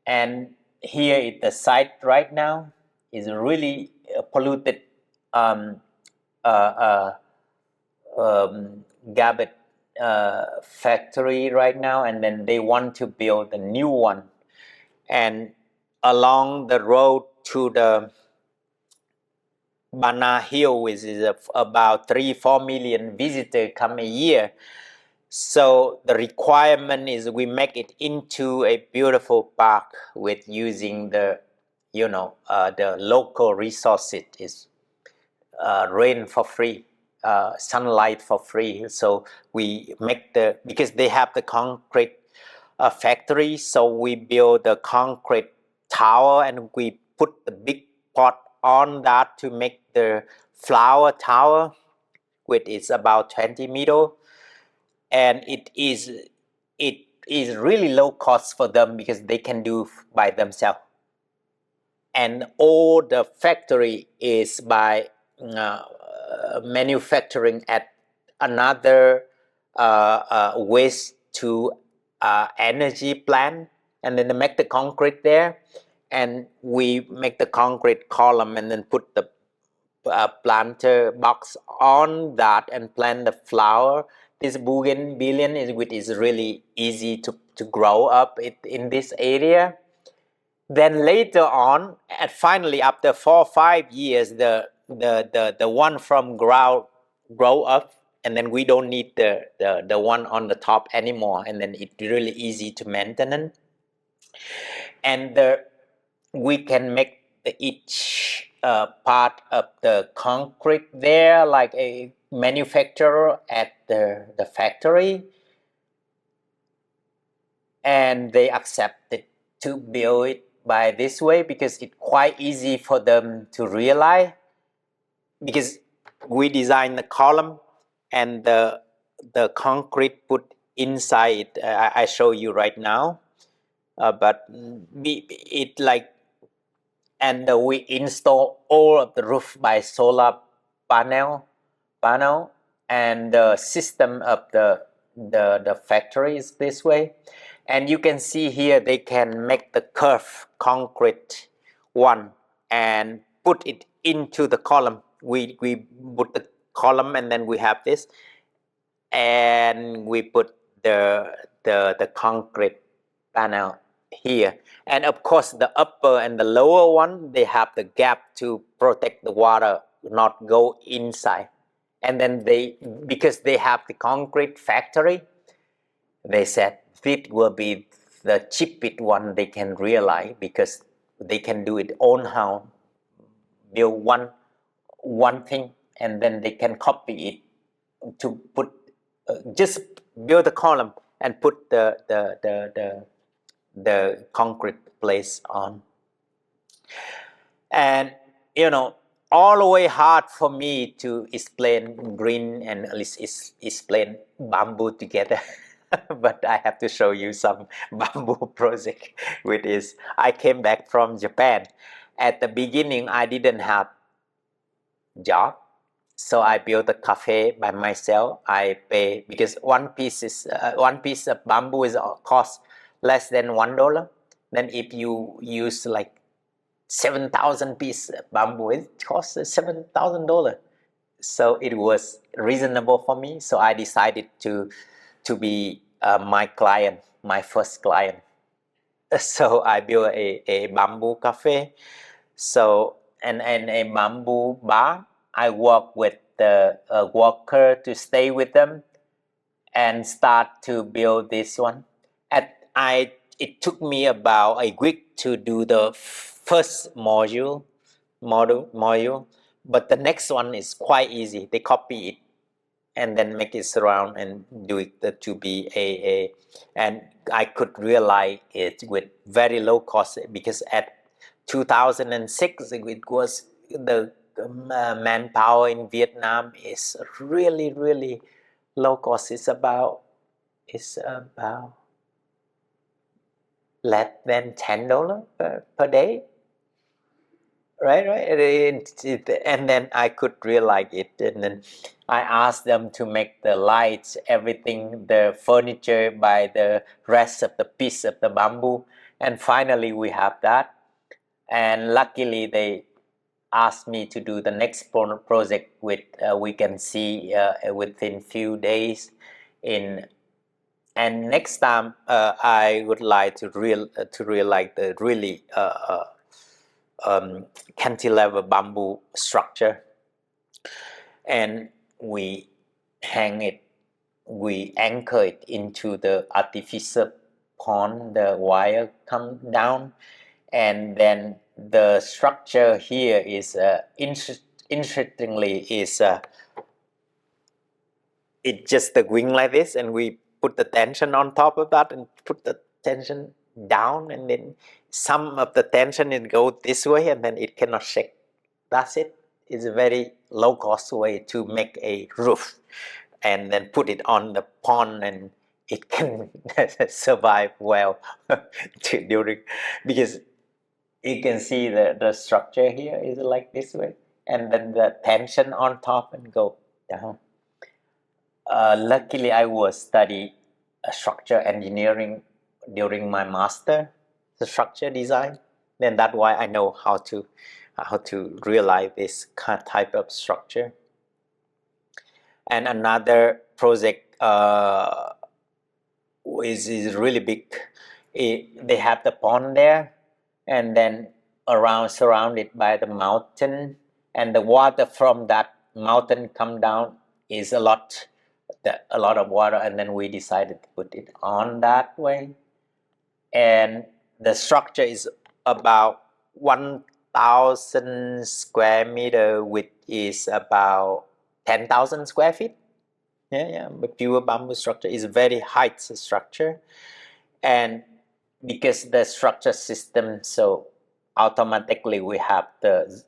and here is the site right now. Is really polluted uh, garbage factory right now, and then they want to build a new one. And along the road to the Bana Hill, which is about 3-4 million visitors come a year. So the requirement is we make it into a beautiful park with using the the local resources is rain for free, sunlight for free. So we make because they have the concrete factory, so we build the concrete tower and we put the big pot on that to make the flower tower, which is about 20 meters. And it is really low cost for them because they can do by themselves. And all the factory is by manufacturing at another waste to energy plant, and then they make the concrete there, and we make the concrete column and then put the planter box on that and plant the flower. This bougainvillea is really easy to grow up in this area. Then later on, and finally after 4 or 5 years, the one from ground grow up, and then we don't need the one on the top anymore, and then it's really easy to maintain. And we can make each part of the concrete there like a manufacturer at the factory, and they accepted to build it by this way because it's quite easy for them to realize, because we design the column and the concrete put inside it. I show you right now, but it like, and we install all of the roof by solar panel, and the system of the factory is this way. And you can see here they can make the curved concrete one and put it into the column. We put the column and then we have this, and we put the concrete panel here. And of course the upper and the lower one, they have the gap to protect the water not go inside. And then because they have the concrete factory, they said this will be the cheapest one they can realize, because they can do it own house, build one thing, and then they can copy it to put just build the column and put the concrete place on. And all the way hard for me to explain green and at least explain bamboo together. But I have to show you some bamboo project, which is I came back from Japan. At the beginning, I didn't have job, so I built a cafe by myself. I pay because one piece of bamboo is cost less than $1. Then if you use like 7,000 pieces of bamboo, it costs $7,000. So it was reasonable for me. So I decided to be my client, my first client. So I built a bamboo cafe. So and a bamboo bar. I work with the worker to stay with them and start to build this one. It took me about a week to do the first module, but the next one is quite easy. They copy it and then make it surround and do it to be and I could realize it with very low cost, because at 2006 it was the manpower in Vietnam is really low cost. It's about less than $10 per day, right? And then I could realize it, and then I asked them to make the lights, everything, the furniture by the rest of the piece of the bamboo, and finally we have that. And luckily they asked me to do the next project, which we can see within few days. And next time I would like to realize the really cantilever bamboo structure, and we anchor it into the artificial pond. The wire come down, and then the structure here is interestingly is it's just the wing like this, and we put the tension on top of that and put the tension down, and then some of the tension it goes this way and then it cannot shake. That's it. It's a very low cost way to make a roof and then put it on the pond, and it can survive well during, because you can see the structure here is like this way, and then the tension on top and go down. Luckily, I was study structure engineering during my master, the structure design. Then that's why I know how to realize this type of structure. And another project is really big. They have the pond there, and then surrounded by the mountain, and the water from that mountain come down is a lot of water, and then we decided to put it on that way. And the structure is about 1,000 square meter, which is about 10,000 square feet. Yeah, but pure bamboo structure is very high structure, and because the structure system, so automatically we have the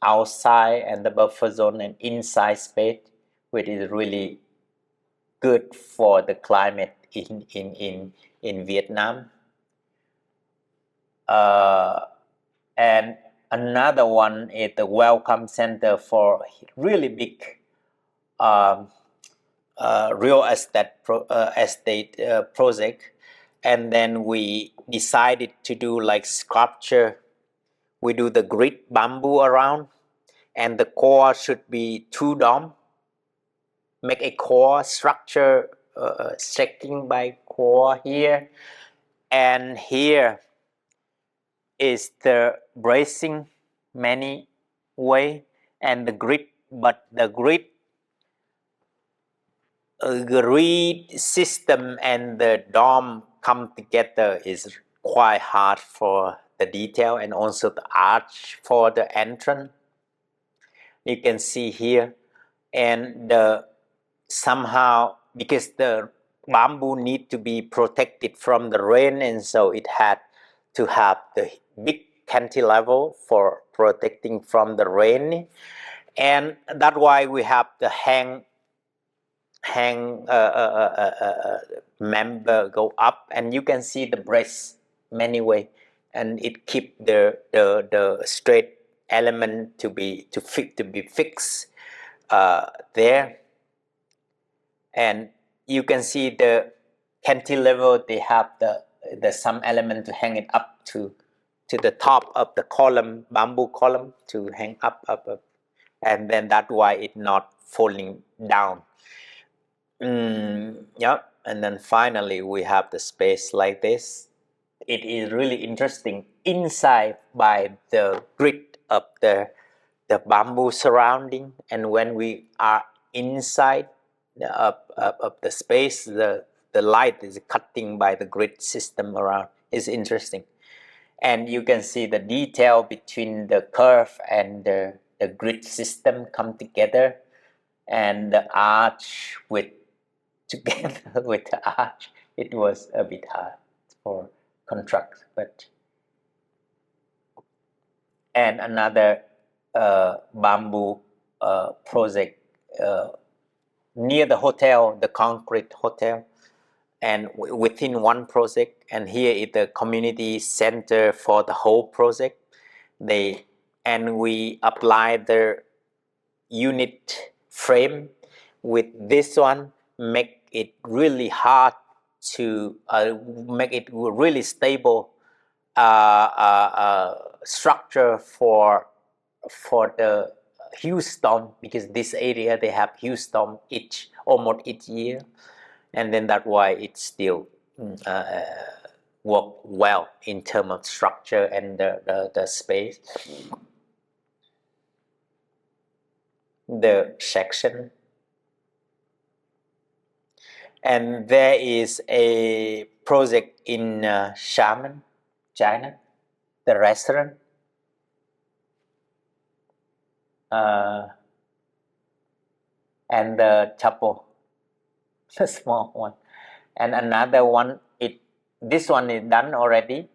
outside and the buffer zone and inside space, which is really good for the climate in Vietnam. And another one is the welcome center for really big real estate project. And then we decided to do like sculpture. We do the grid bamboo around, and the core should be 2 dome. Make a core structure, stretching by core here, and here is the bracing many way, and the grid, but the grid system and the dome come together is quite hard for the detail, and also the arch for the entrance. You can see here, and somehow because the bamboo need to be protected from the rain, and so it had to have the big cantilever for protecting from the rain, and that's why we have the hang member go up, and you can see the brace many way, and it keep the straight element to be fixed there. And you can see the cantilever, they have the some element to hang it up to the top of the column, bamboo column, to hang up, and then that's why it not falling down. Yeah, and then finally we have the space like this. It is really interesting inside by the grid of the bamboo surrounding, and when we are inside of the space, the light is cutting by the grid system around. It's interesting, and you can see the detail between the curve and the grid system come together, and the arch together with the arch, it was a bit hard for construct. But and another bamboo project near the hotel, the concrete hotel, and within one project, and here is the community center for the whole project. We apply the unit frame with this one, make it really hard to make it really stable structure for the huge storm, because this area they have huge storm almost each year, and then that's why it still work well in terms of structure and the space. The section, and there is a project in Xiamen, China, the restaurant. and the chapel, the small one, and another one. This one is done already,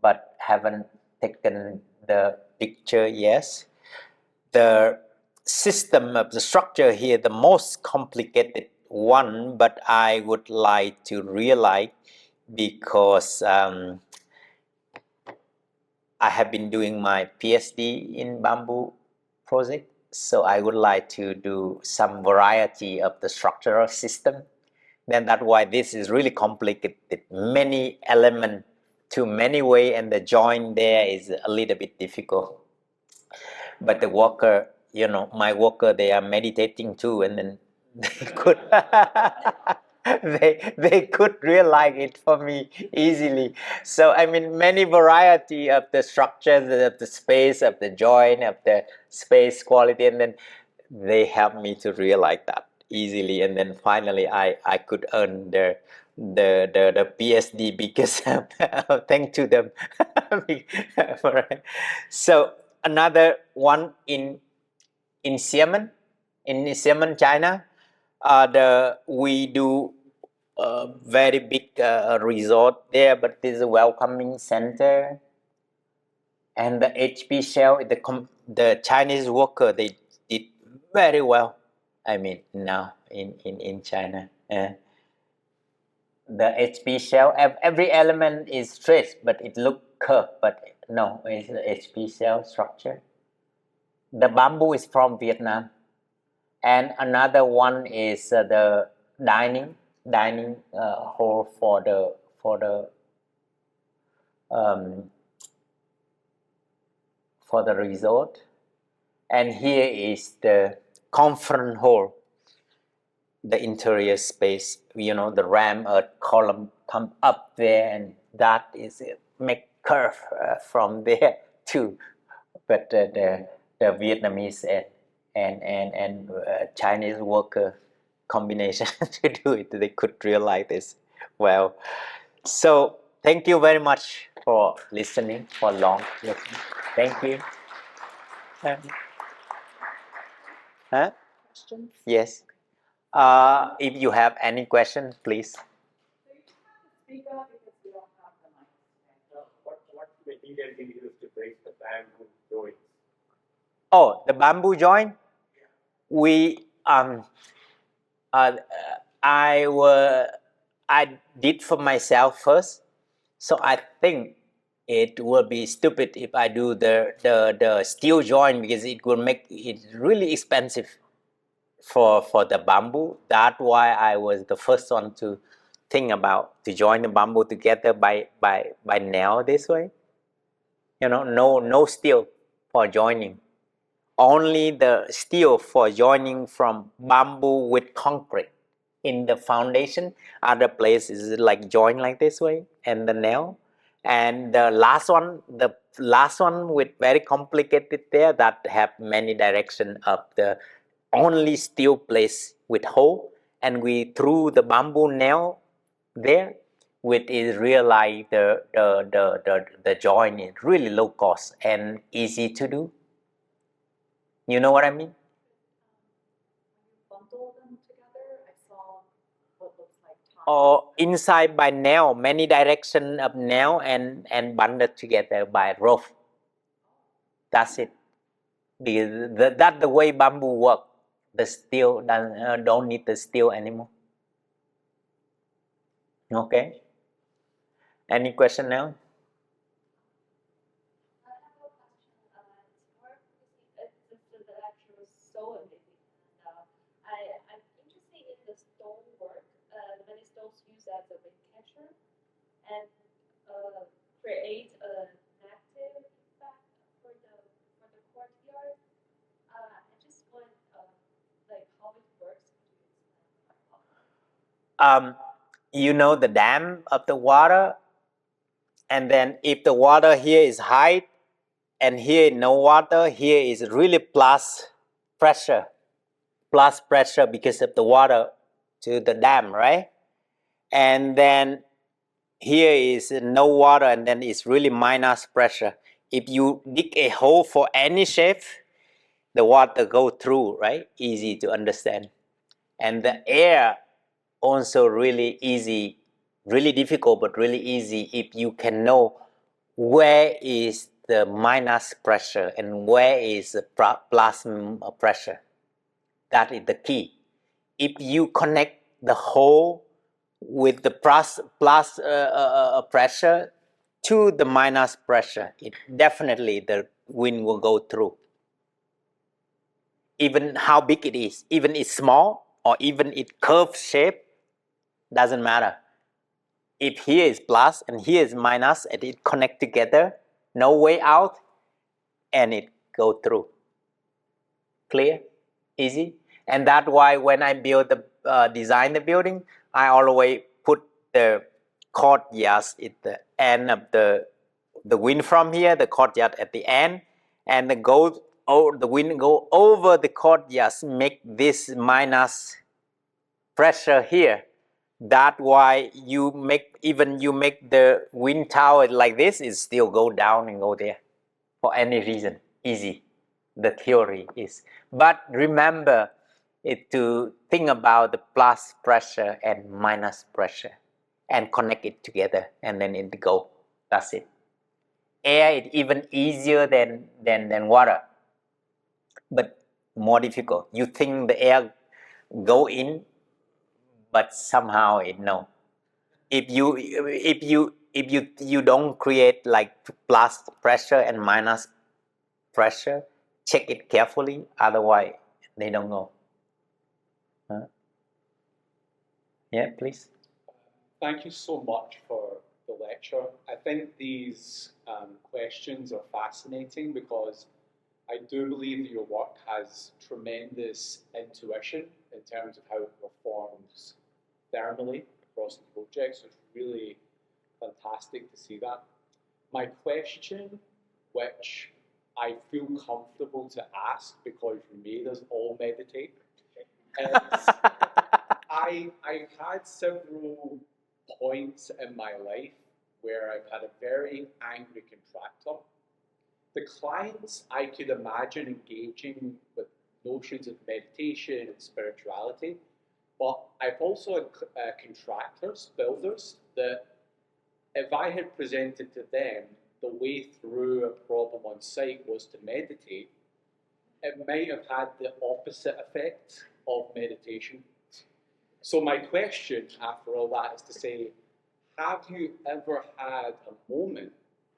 but haven't taken the picture yet. The system of the structure here, the most complicated one, but I would like to realize because I have been doing my PhD in bamboo project, so I would like to do some variety of the structural system. Then that's why this is really complicated, many elements to many way, and the joint there is a little bit difficult. But the worker, my worker, they are meditating too, and then they could they could realize it for me easily. So I mean, many variety of the structures, of the space, of the joint, of the space quality, and then they help me to realize that easily, and then finally I could earn the PhD because of thanks to them. So another one in Xiamen, China, we do a very big resort there, but there's a welcoming center, and the HP shell, the Chinese worker, they did very well. I mean, now in China, the HP shell, every element is straight, but it look curved, but no, it's the HP shell structure. The bamboo is from Vietnam, and another one is the dining hall for the resort, and here is the conference hall, the interior space. The ram column come up there, and that is make curve from there too. But the Vietnamese and Chinese worker combination to do it, they could realize this well. So thank you very much for listening, for long listening. Thank you. Huh? Questions? Yes. If you have any question, please. So you just have to speak up because we don't have the mic. What material do you use to break the bamboo joints? Oh, the bamboo joint. We I did for myself first, so I think it will be stupid if I do the steel joint, because it will make it really expensive for the bamboo. That's why I was the first one to think about to join the bamboo together by nail this way. No steel for joining. Only the steel for joining from bamboo with concrete in the foundation. Other places like join like this way, and the nail. And the last one with very complicated there, that have many direction of the only steel place with hole, and we threw the bamboo nail there, which is realize the joint is really low cost and easy to do. You know what I mean? When you bundle them together, I saw what looks like Or inside by nail, many direction of nail and bundled together by rope. That's it. That's the way bamboo work. The steel don't need the steel anymore. Okay. Any question now? I have a question. The lecture was so amazing, and I'm interested in the stone work. Many stones used as a wind catcher and create a negative effect for the courtyard. I just want like how it works. The dam of the water, and then if the water here is high and here no water, here is really plus pressure because of the water to the dam, right? And then here is no water, and then it's really minus pressure. If you dig a hole for any shape, the water go through, right? Easy to understand. And the air also really easy, really difficult, but really easy if you can know where is the minus pressure and where is the plus pressure. That is the key. If you connect the hole with the plus pressure to the minus pressure, it definitely the wind will go through. Even how big it is, even it's small or even it curved shape, doesn't matter. If here is plus and here is minus and it connect together, no way out, and it go through. Clear? Easy? And that's why when I build the design the building, I always put the courtyards at the end of the wind from here, the courtyard at the end, and the wind go over the courtyards, make this minus pressure here. That's why you make the wind tower like this, it still go down and go there for any reason. Easy. The theory is. But remember to think about the plus pressure and minus pressure and connect it together and then it go. That's it. Air is even easier than water, but more difficult. You think the air go in, but somehow it no. If you don't create like plus pressure and minus pressure, check it carefully. Otherwise, they don't go. Huh? Yeah, please. Thank you so much for the lecture. I think these questions are fascinating because I do believe that your work has tremendous intuition in terms of how it performs thermally across the project. So it's really fantastic to see that. My question, which I feel comfortable to ask because you made us all meditate, is I've had several points in my life where I've had a very angry contractor. The clients I could imagine engaging with notions of meditation and spirituality, but I've also had contractors, builders, that if I had presented to them the way through a problem on site was to meditate, it might have had the opposite effect of meditation. So my question after all that is to say, have you ever had a moment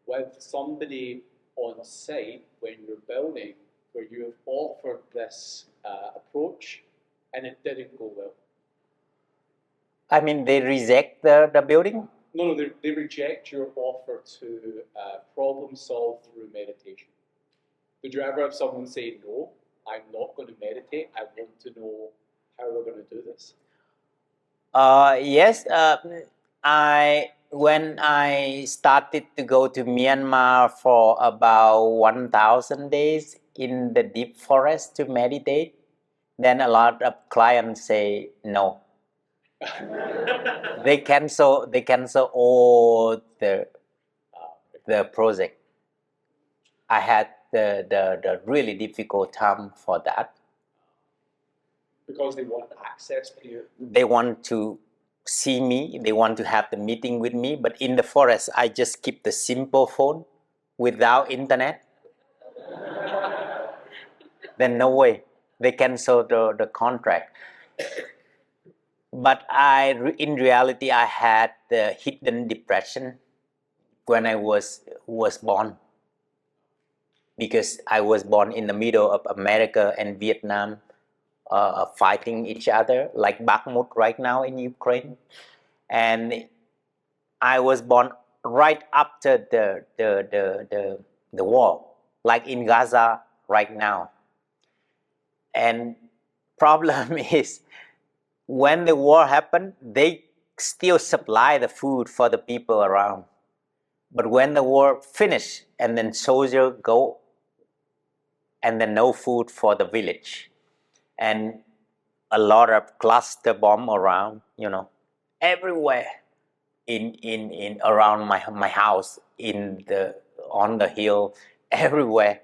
with somebody on site when you're building where you have offered this approach and it didn't go well? I mean, they reject the building? No, they reject your offer to problem solve through meditation. Did you ever have someone say, no, I'm not going to meditate, I want to know how we're going to do this? Yes. When I started to go to Myanmar for about 1,000 days in the deep forest to meditate, then a lot of clients say no. They cancel all the project. I had the really difficult time for that. Because they want access to you. They want to see me, they want to have the meeting with me, but in the forest I just keep the simple phone without internet. Then no way, they cancel the contract. But in reality I had the hidden depression when I was born, because I was born in the middle of America and Vietnam fighting each other, like Bakhmut right now in Ukraine. And I was born right after the war, like in Gaza right now. And problem is, when the war happened, they still supply the food for the people around. But when the war finished, and then soldiers go, and then no food for the village, and a lot of cluster bomb around, everywhere in around my house, on the hill, everywhere.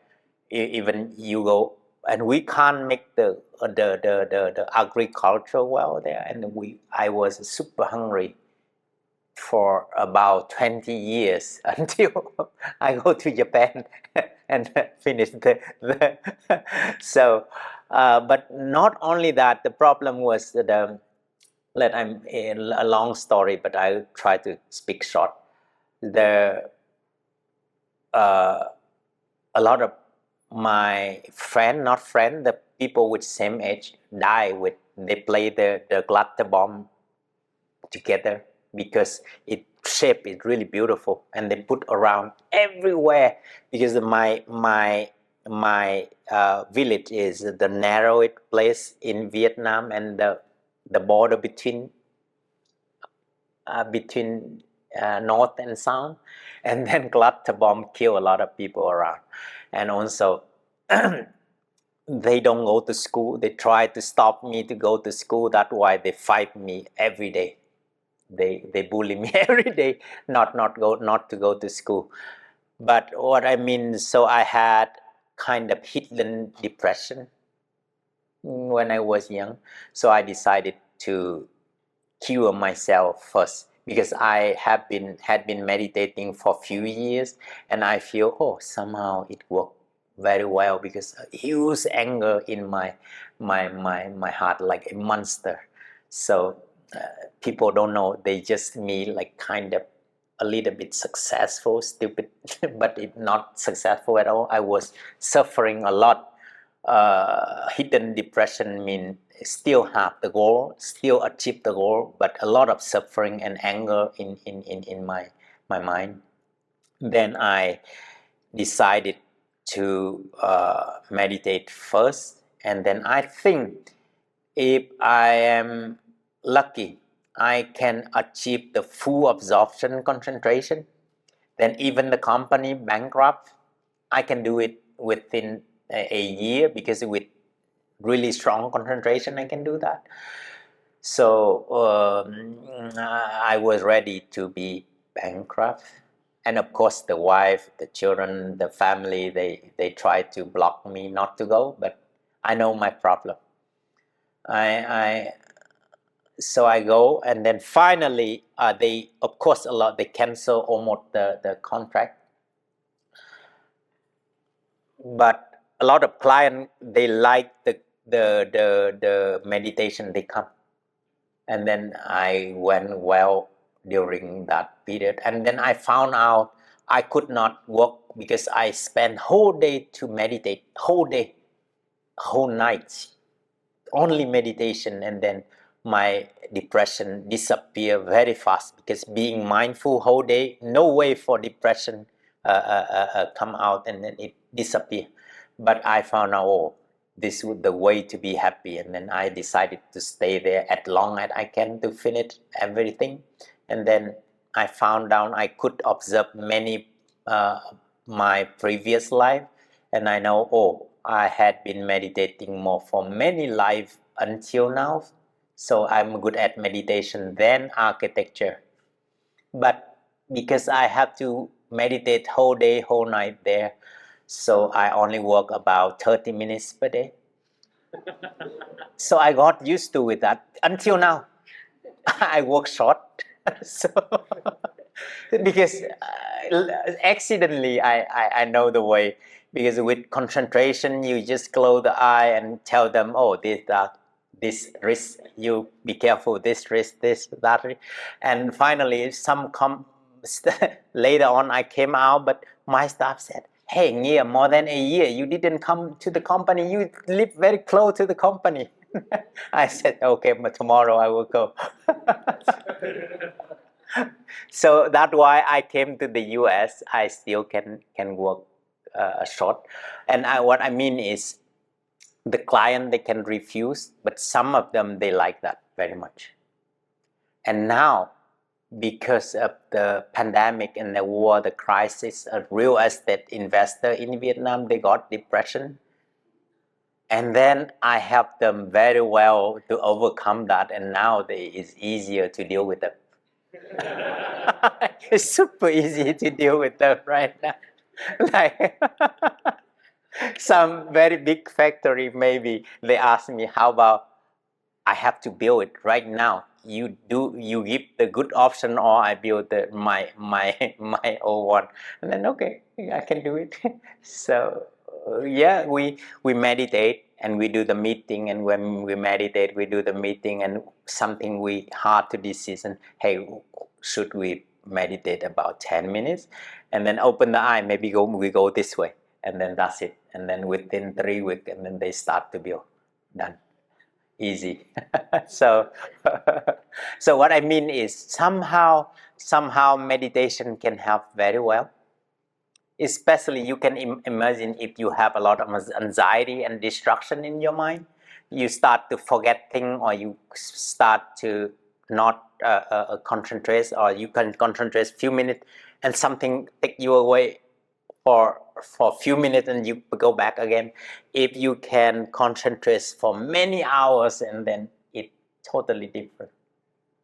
Even you go and we can't make the agriculture well there, and I was super hungry for about 20 years until I go to Japan and finish the so but not only that, the problem was that I'm in a long story, but I try to speak short. The a lot of my the people with same age they play the glitter bomb together because it shape is really beautiful, and they put around everywhere because my village is the narrowest place in Vietnam, and the border between north and south, and then glitter bomb kill a lot of people around, and also they don't go to school. They try to stop me to go to school. That's why they fight me every day. They bully me every day not to go to school. But what I mean, so I had kind of hidden depression when I was young, so I decided to cure myself first, because I had been meditating for a few years, and I feel somehow it worked very well, because a huge anger in my heart, like a monster. So people don't know, they just me like kind of a little bit successful, stupid, but it not successful at all. I was suffering a lot. Hidden depression means still have the goal, still achieve the goal, but a lot of suffering and anger in my mind. Then I decided to meditate first, and then I think if I am lucky, I can achieve the full absorption concentration. Then even the company bankrupt, I can do it within a year, because with really strong concentration I can do that. So I was ready to be bankrupt, and of course the wife, the children, the family, they try to block me not to go, but I know my problem. So I go, and then finally they, of course, they cancel almost the contract. But a lot of clients, they like the meditation, they come, and then I went well during that period. And then I found out I could not work, because I spent whole day to meditate, whole day, whole night, only meditation, and then my depression disappeared very fast, because being mindful whole day, no way for depression come out, and then it disappear. But I found out, this was the way to be happy, and then I decided to stay there as long as I can to finish everything. And then I found out I could observe many my previous life, and I know, I had been meditating more for many lives until now, so I'm good at meditation than architecture. But because I have to meditate whole day, whole night there, so I only work about 30 minutes per day. So I got used to with that until now. I work short. So because accidentally I know the way, because with concentration you just close the eye and tell them, this risk, you be careful, this risk, this, that, and finally later on I came out, but my staff said, hey Nghia, more than a year you didn't come to the company, you live very close to the company. I said, okay, but tomorrow I will go. So that's why I came to the US. I still can work short. And what I mean is, the client, they can refuse, but some of them, they like that very much. And now, because of the pandemic and the war, the crisis, a real estate investor in Vietnam, they got depression. And then I helped them very well to overcome that, and now it's easier to deal with them. It's super easy to deal with them right now. Like some very big factory, maybe they ask me, how about I have to build it right now? You give the good option, or I build my old one, and then okay, I can do it. So yeah, we meditate and we do the meeting, and when we meditate, we do the meeting, and something we hard to decision. Hey, should we meditate about 10 minutes, and then open the eye? Maybe we go this way, and then that's it. And then within 3 weeks, and then they start to build. Done. Easy. So so what I mean is somehow meditation can help very well, especially you can imagine if you have a lot of anxiety and distraction in your mind, you start to forget things, or you start to not concentrate, or you can concentrate few minutes and something take you away for a few minutes and you go back again. If you can concentrate for many hours, and then it's totally different.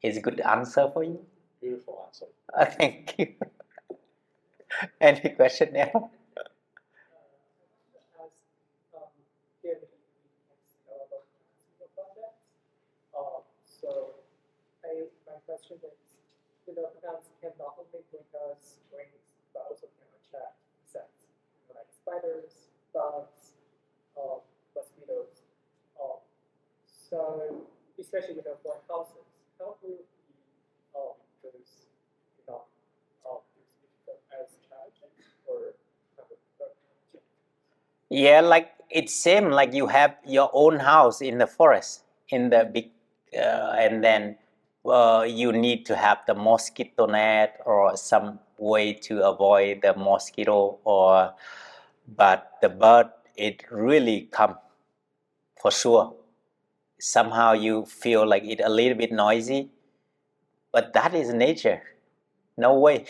Is a good answer for you? Beautiful answer. Thank you. Any question now? So my question is, plants can not only bring us rains, but also can attract insects, like spiders, bugs, mosquitoes. So especially with our foreign houses, how do we those as challenges or kind of Yeah, like it's same like you have your own house in the forest, in the big, and then you need to have the mosquito net or some way to avoid the mosquito, or but the bird it really come for sure. Somehow you feel like it a little bit noisy, but that is nature. No way.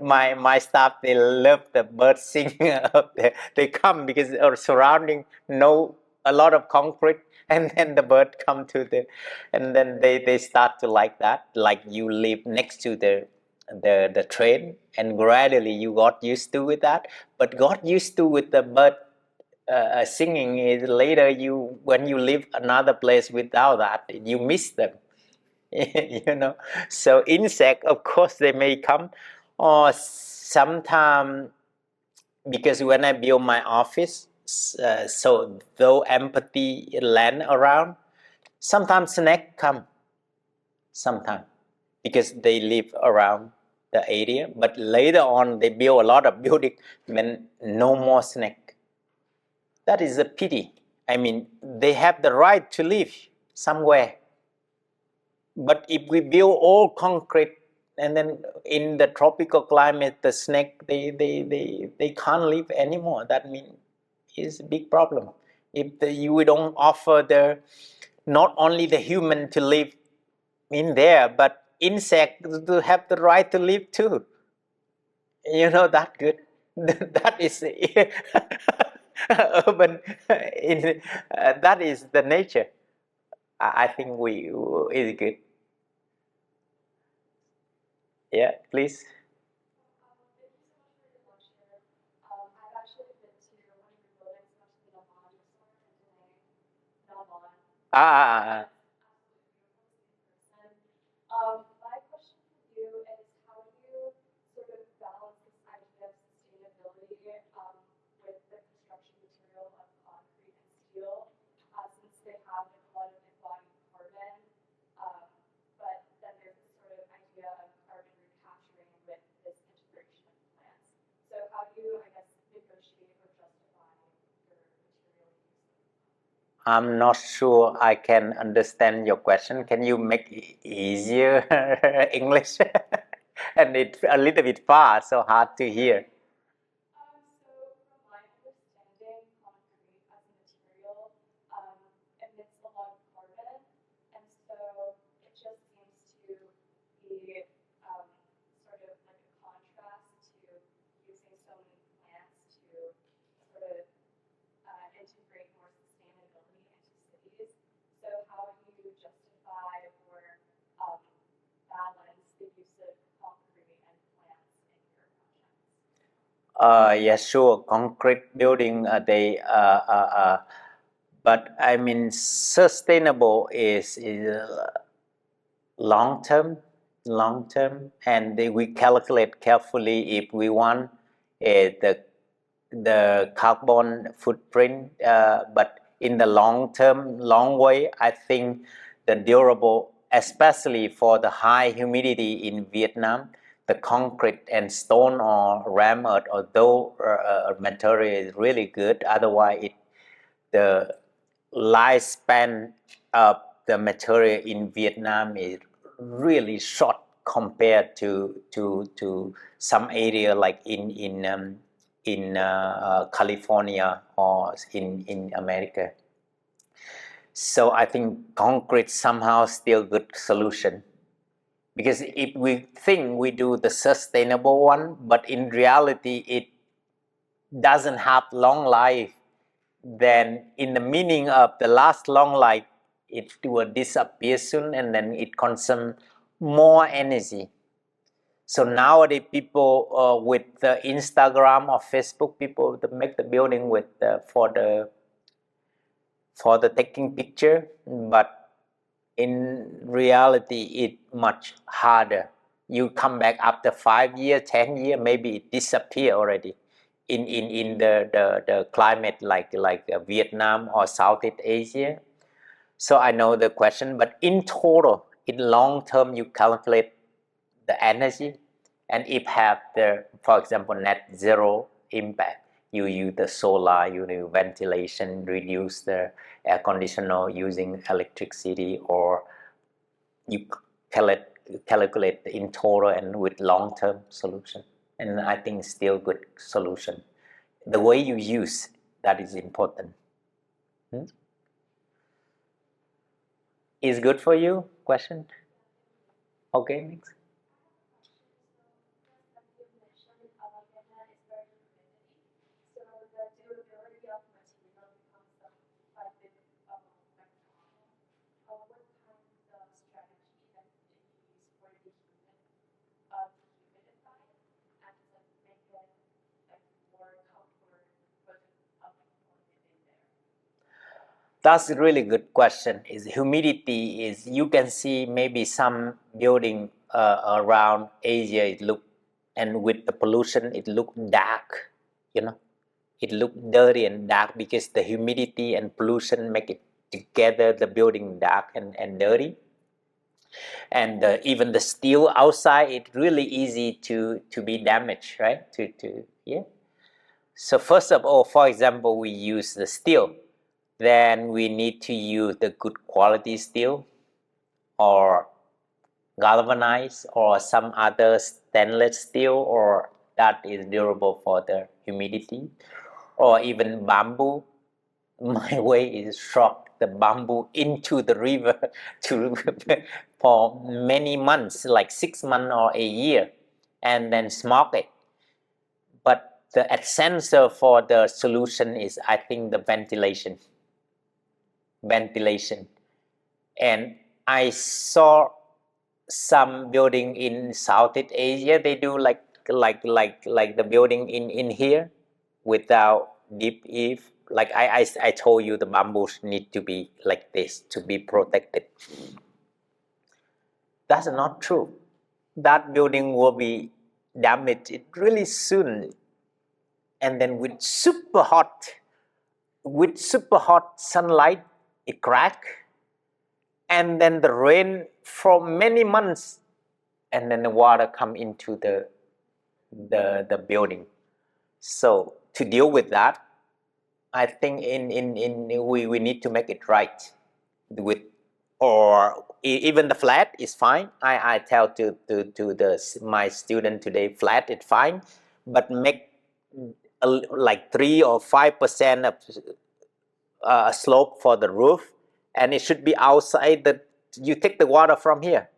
My staff, they love the bird singing up there. They come because our surrounding no a lot of concrete, and then the bird come to the, and then they start to like that. Like you live next to the train, and gradually you got used to with that. But got used to with the bird singing is later, you when you live another place without that, you miss them. So insect, of course, they may come, or sometime, because when I build my office, so though empty land around, sometimes snake come, sometimes, because they live around the area. But later on they build a lot of building, when no more snake. That is a pity. I mean, they have the right to live somewhere. But if we build all concrete, and then in the tropical climate, the snake, they can't live anymore. That means it's a big problem. If we don't offer the not only the human to live in there, but insect to have the right to live too. That good. That is urban. That is the nature. I think we is good. Yeah, please. I've actually been to one of your buildings, much in Oman, in Oman. Ah, ah, ah. My question for you is, how do you sort of balance this idea of sustainability with the construction material of concrete and steel, since they have a lot of embodied carbon, but then there's this sort of idea of carbon recapturing with this integration of plants. So how do you, I guess, negotiate or justify your material use? I'm not sure I can understand your question. Can you make it easier English? And it's a little bit far, so hard to hear. So from my understanding, concrete as a material emits a lot of carbon, and so it just seems to be sort of like a contrast to using so many plants to sort of integrate more sustainability into cities. So how do you justify or balance the use of concrete and plants in your projects? Yeah, sure. Concrete building, but I mean, sustainable is long term, and we calculate carefully if we want the carbon footprint. But in the long way, I think the durable, especially for the high humidity in Vietnam, the concrete and stone or ram earth or though material is really good. Otherwise, the lifespan of the material in Vietnam is really short compared to some area like in California or in America. So I think concrete somehow still good solution, because if we think we do the sustainable one, but in reality it doesn't have long life, then in the meaning of the last long life, it will disappear soon, and then it consumes more energy. So nowadays, people with the Instagram or Facebook, people that make the building with for the taking picture, but in reality, it much harder. You come back after 5 years, 10 years, maybe it disappear already. In the climate like Vietnam or Southeast Asia. So I know the question, but in total, in long term, you calculate the energy, and if have the, for example, net zero impact, you use the solar, you use ventilation, reduce the air conditioner using electricity, or you calculate in total and with long term solution. And I think still good solution. The way you use that is important. Is good for you? Question? Okay, next. That's a really good question. Is humidity is, you can see maybe some building around Asia, it look, and with the pollution it look dark, it look dirty and dark because the humidity and pollution make it together the building dark and dirty. And even the steel outside, it's really easy to be damaged, right? Yeah. So first of all, for example, we use the steel, then we need to use the good quality steel or galvanized or some other stainless steel, or that is durable for the humidity, or even bamboo. My way is truck the bamboo into the river to for many months, like 6 months or a year, and then smoke it. But the essence for the solution is, I think, the ventilation. And I saw some building in Southeast Asia, they do like the building in here without deep eave. Like I told you, the bamboos need to be like this to be protected. That's not true. That building will be damaged really soon, and then with super hot sunlight, it crack, and then the rain for many months, and then the water come into the building. So to deal with that, I think we need to make it right with, or even the flat is fine. I tell to my student today, flat is fine, but make like 3 or 5% of slope for the roof, and it should be outside you take the water from here,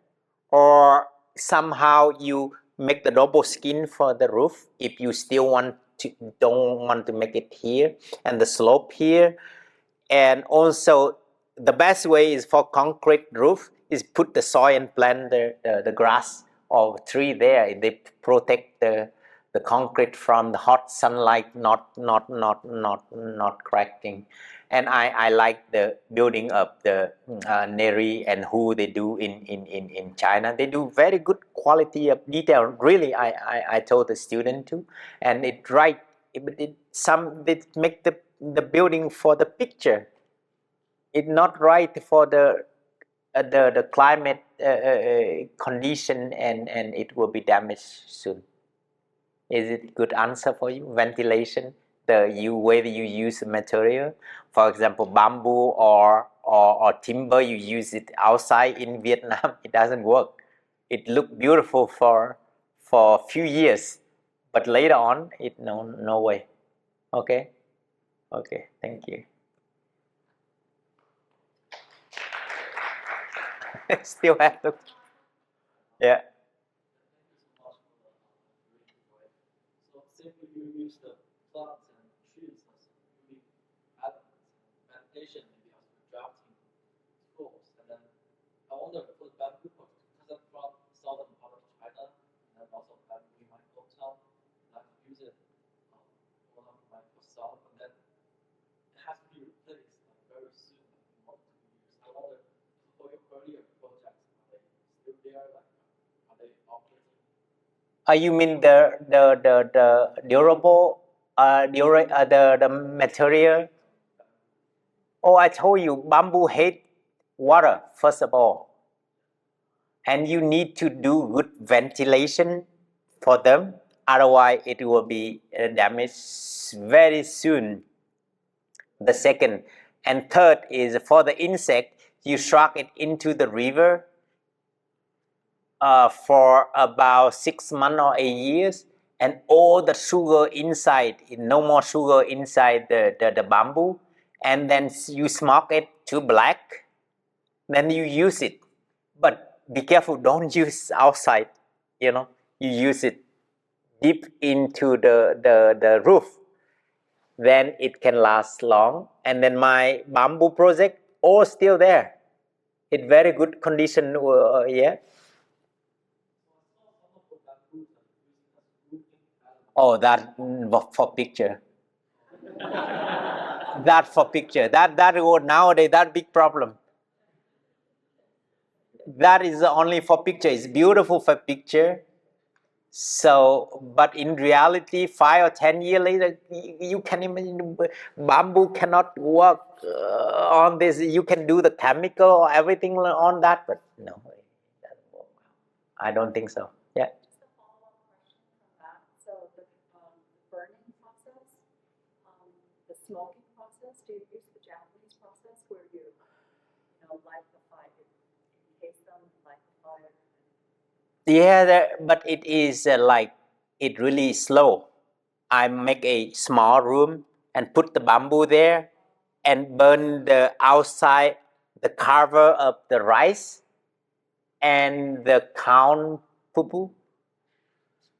or somehow you make the double skin for the roof if you still don't want to make it here and the slope here. And also the best way is for concrete roof is put the soil and plant the grass or tree there. They protect the concrete from the hot sunlight not cracking. And I like the building of the Neri and who they do in China. They do very good quality of detail. Really, I told the student too, and it right. They make the building for the picture. It's not right for the climate condition, and it will be damaged soon. Is it good answer for you? Ventilation, whether you use material, for example, bamboo or timber, you use it outside in Vietnam, it doesn't work. It look beautiful for a few years, but later on, no way. Okay, thank you. Still have to, yeah. So simply you use the plants and trees as unique elements and vegetation maybe as drafting tools. And then I wonder for the bamboo because I'm from southern part of China and also bamboo in my hometown, and I could use it for my sound, and then it has to be replaced very soon in 1 to 2 years. I wonder for your earlier projects, are they still there? Are they operating? You mean the durable, the material? Oh, I told you, bamboo hate water first of all, and you need to do good ventilation for them. Otherwise, it will be damaged very soon. The second and third is for the insect. You shrunk it into the river for about 6 months or 8 years, and all the sugar inside, no more sugar inside the bamboo, and then you smoke it to black, then you use it. But be careful, don't use outside, you use it deep into the roof, then it can last long. And then my bamboo project all still there, in very good condition, yeah. Oh, that for picture. That for picture. That nowadays that big problem. That is only for picture. It's beautiful for picture. So, but in reality, 5 or 10 years later, you can imagine bamboo cannot work on this. You can do the chemical or everything on that, but no, it doesn't work. I don't think so. Yeah. Just a follow-up question from that. So the burning process, the smoking process, do you use the Japanese process where you light the fire, encase them, light the fire? Yeah, but it is it really slow. I make a small room and put the bamboo there and burn the outside, the cover of the rice and the count poo.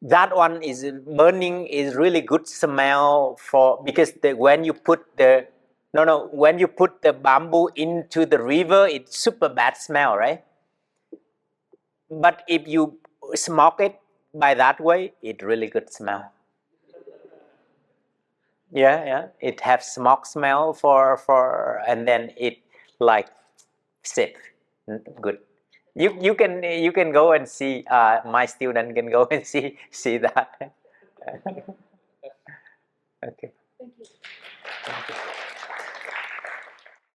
That one is burning is really good smell because when you put when you put the bamboo into the river, it's super bad smell, right? But if you smoke it by that way, it really good smell. Yeah, it have smoke smell and then it like safe, good. You can go and see. My student can go and see that. Okay. Thank you. Thank you.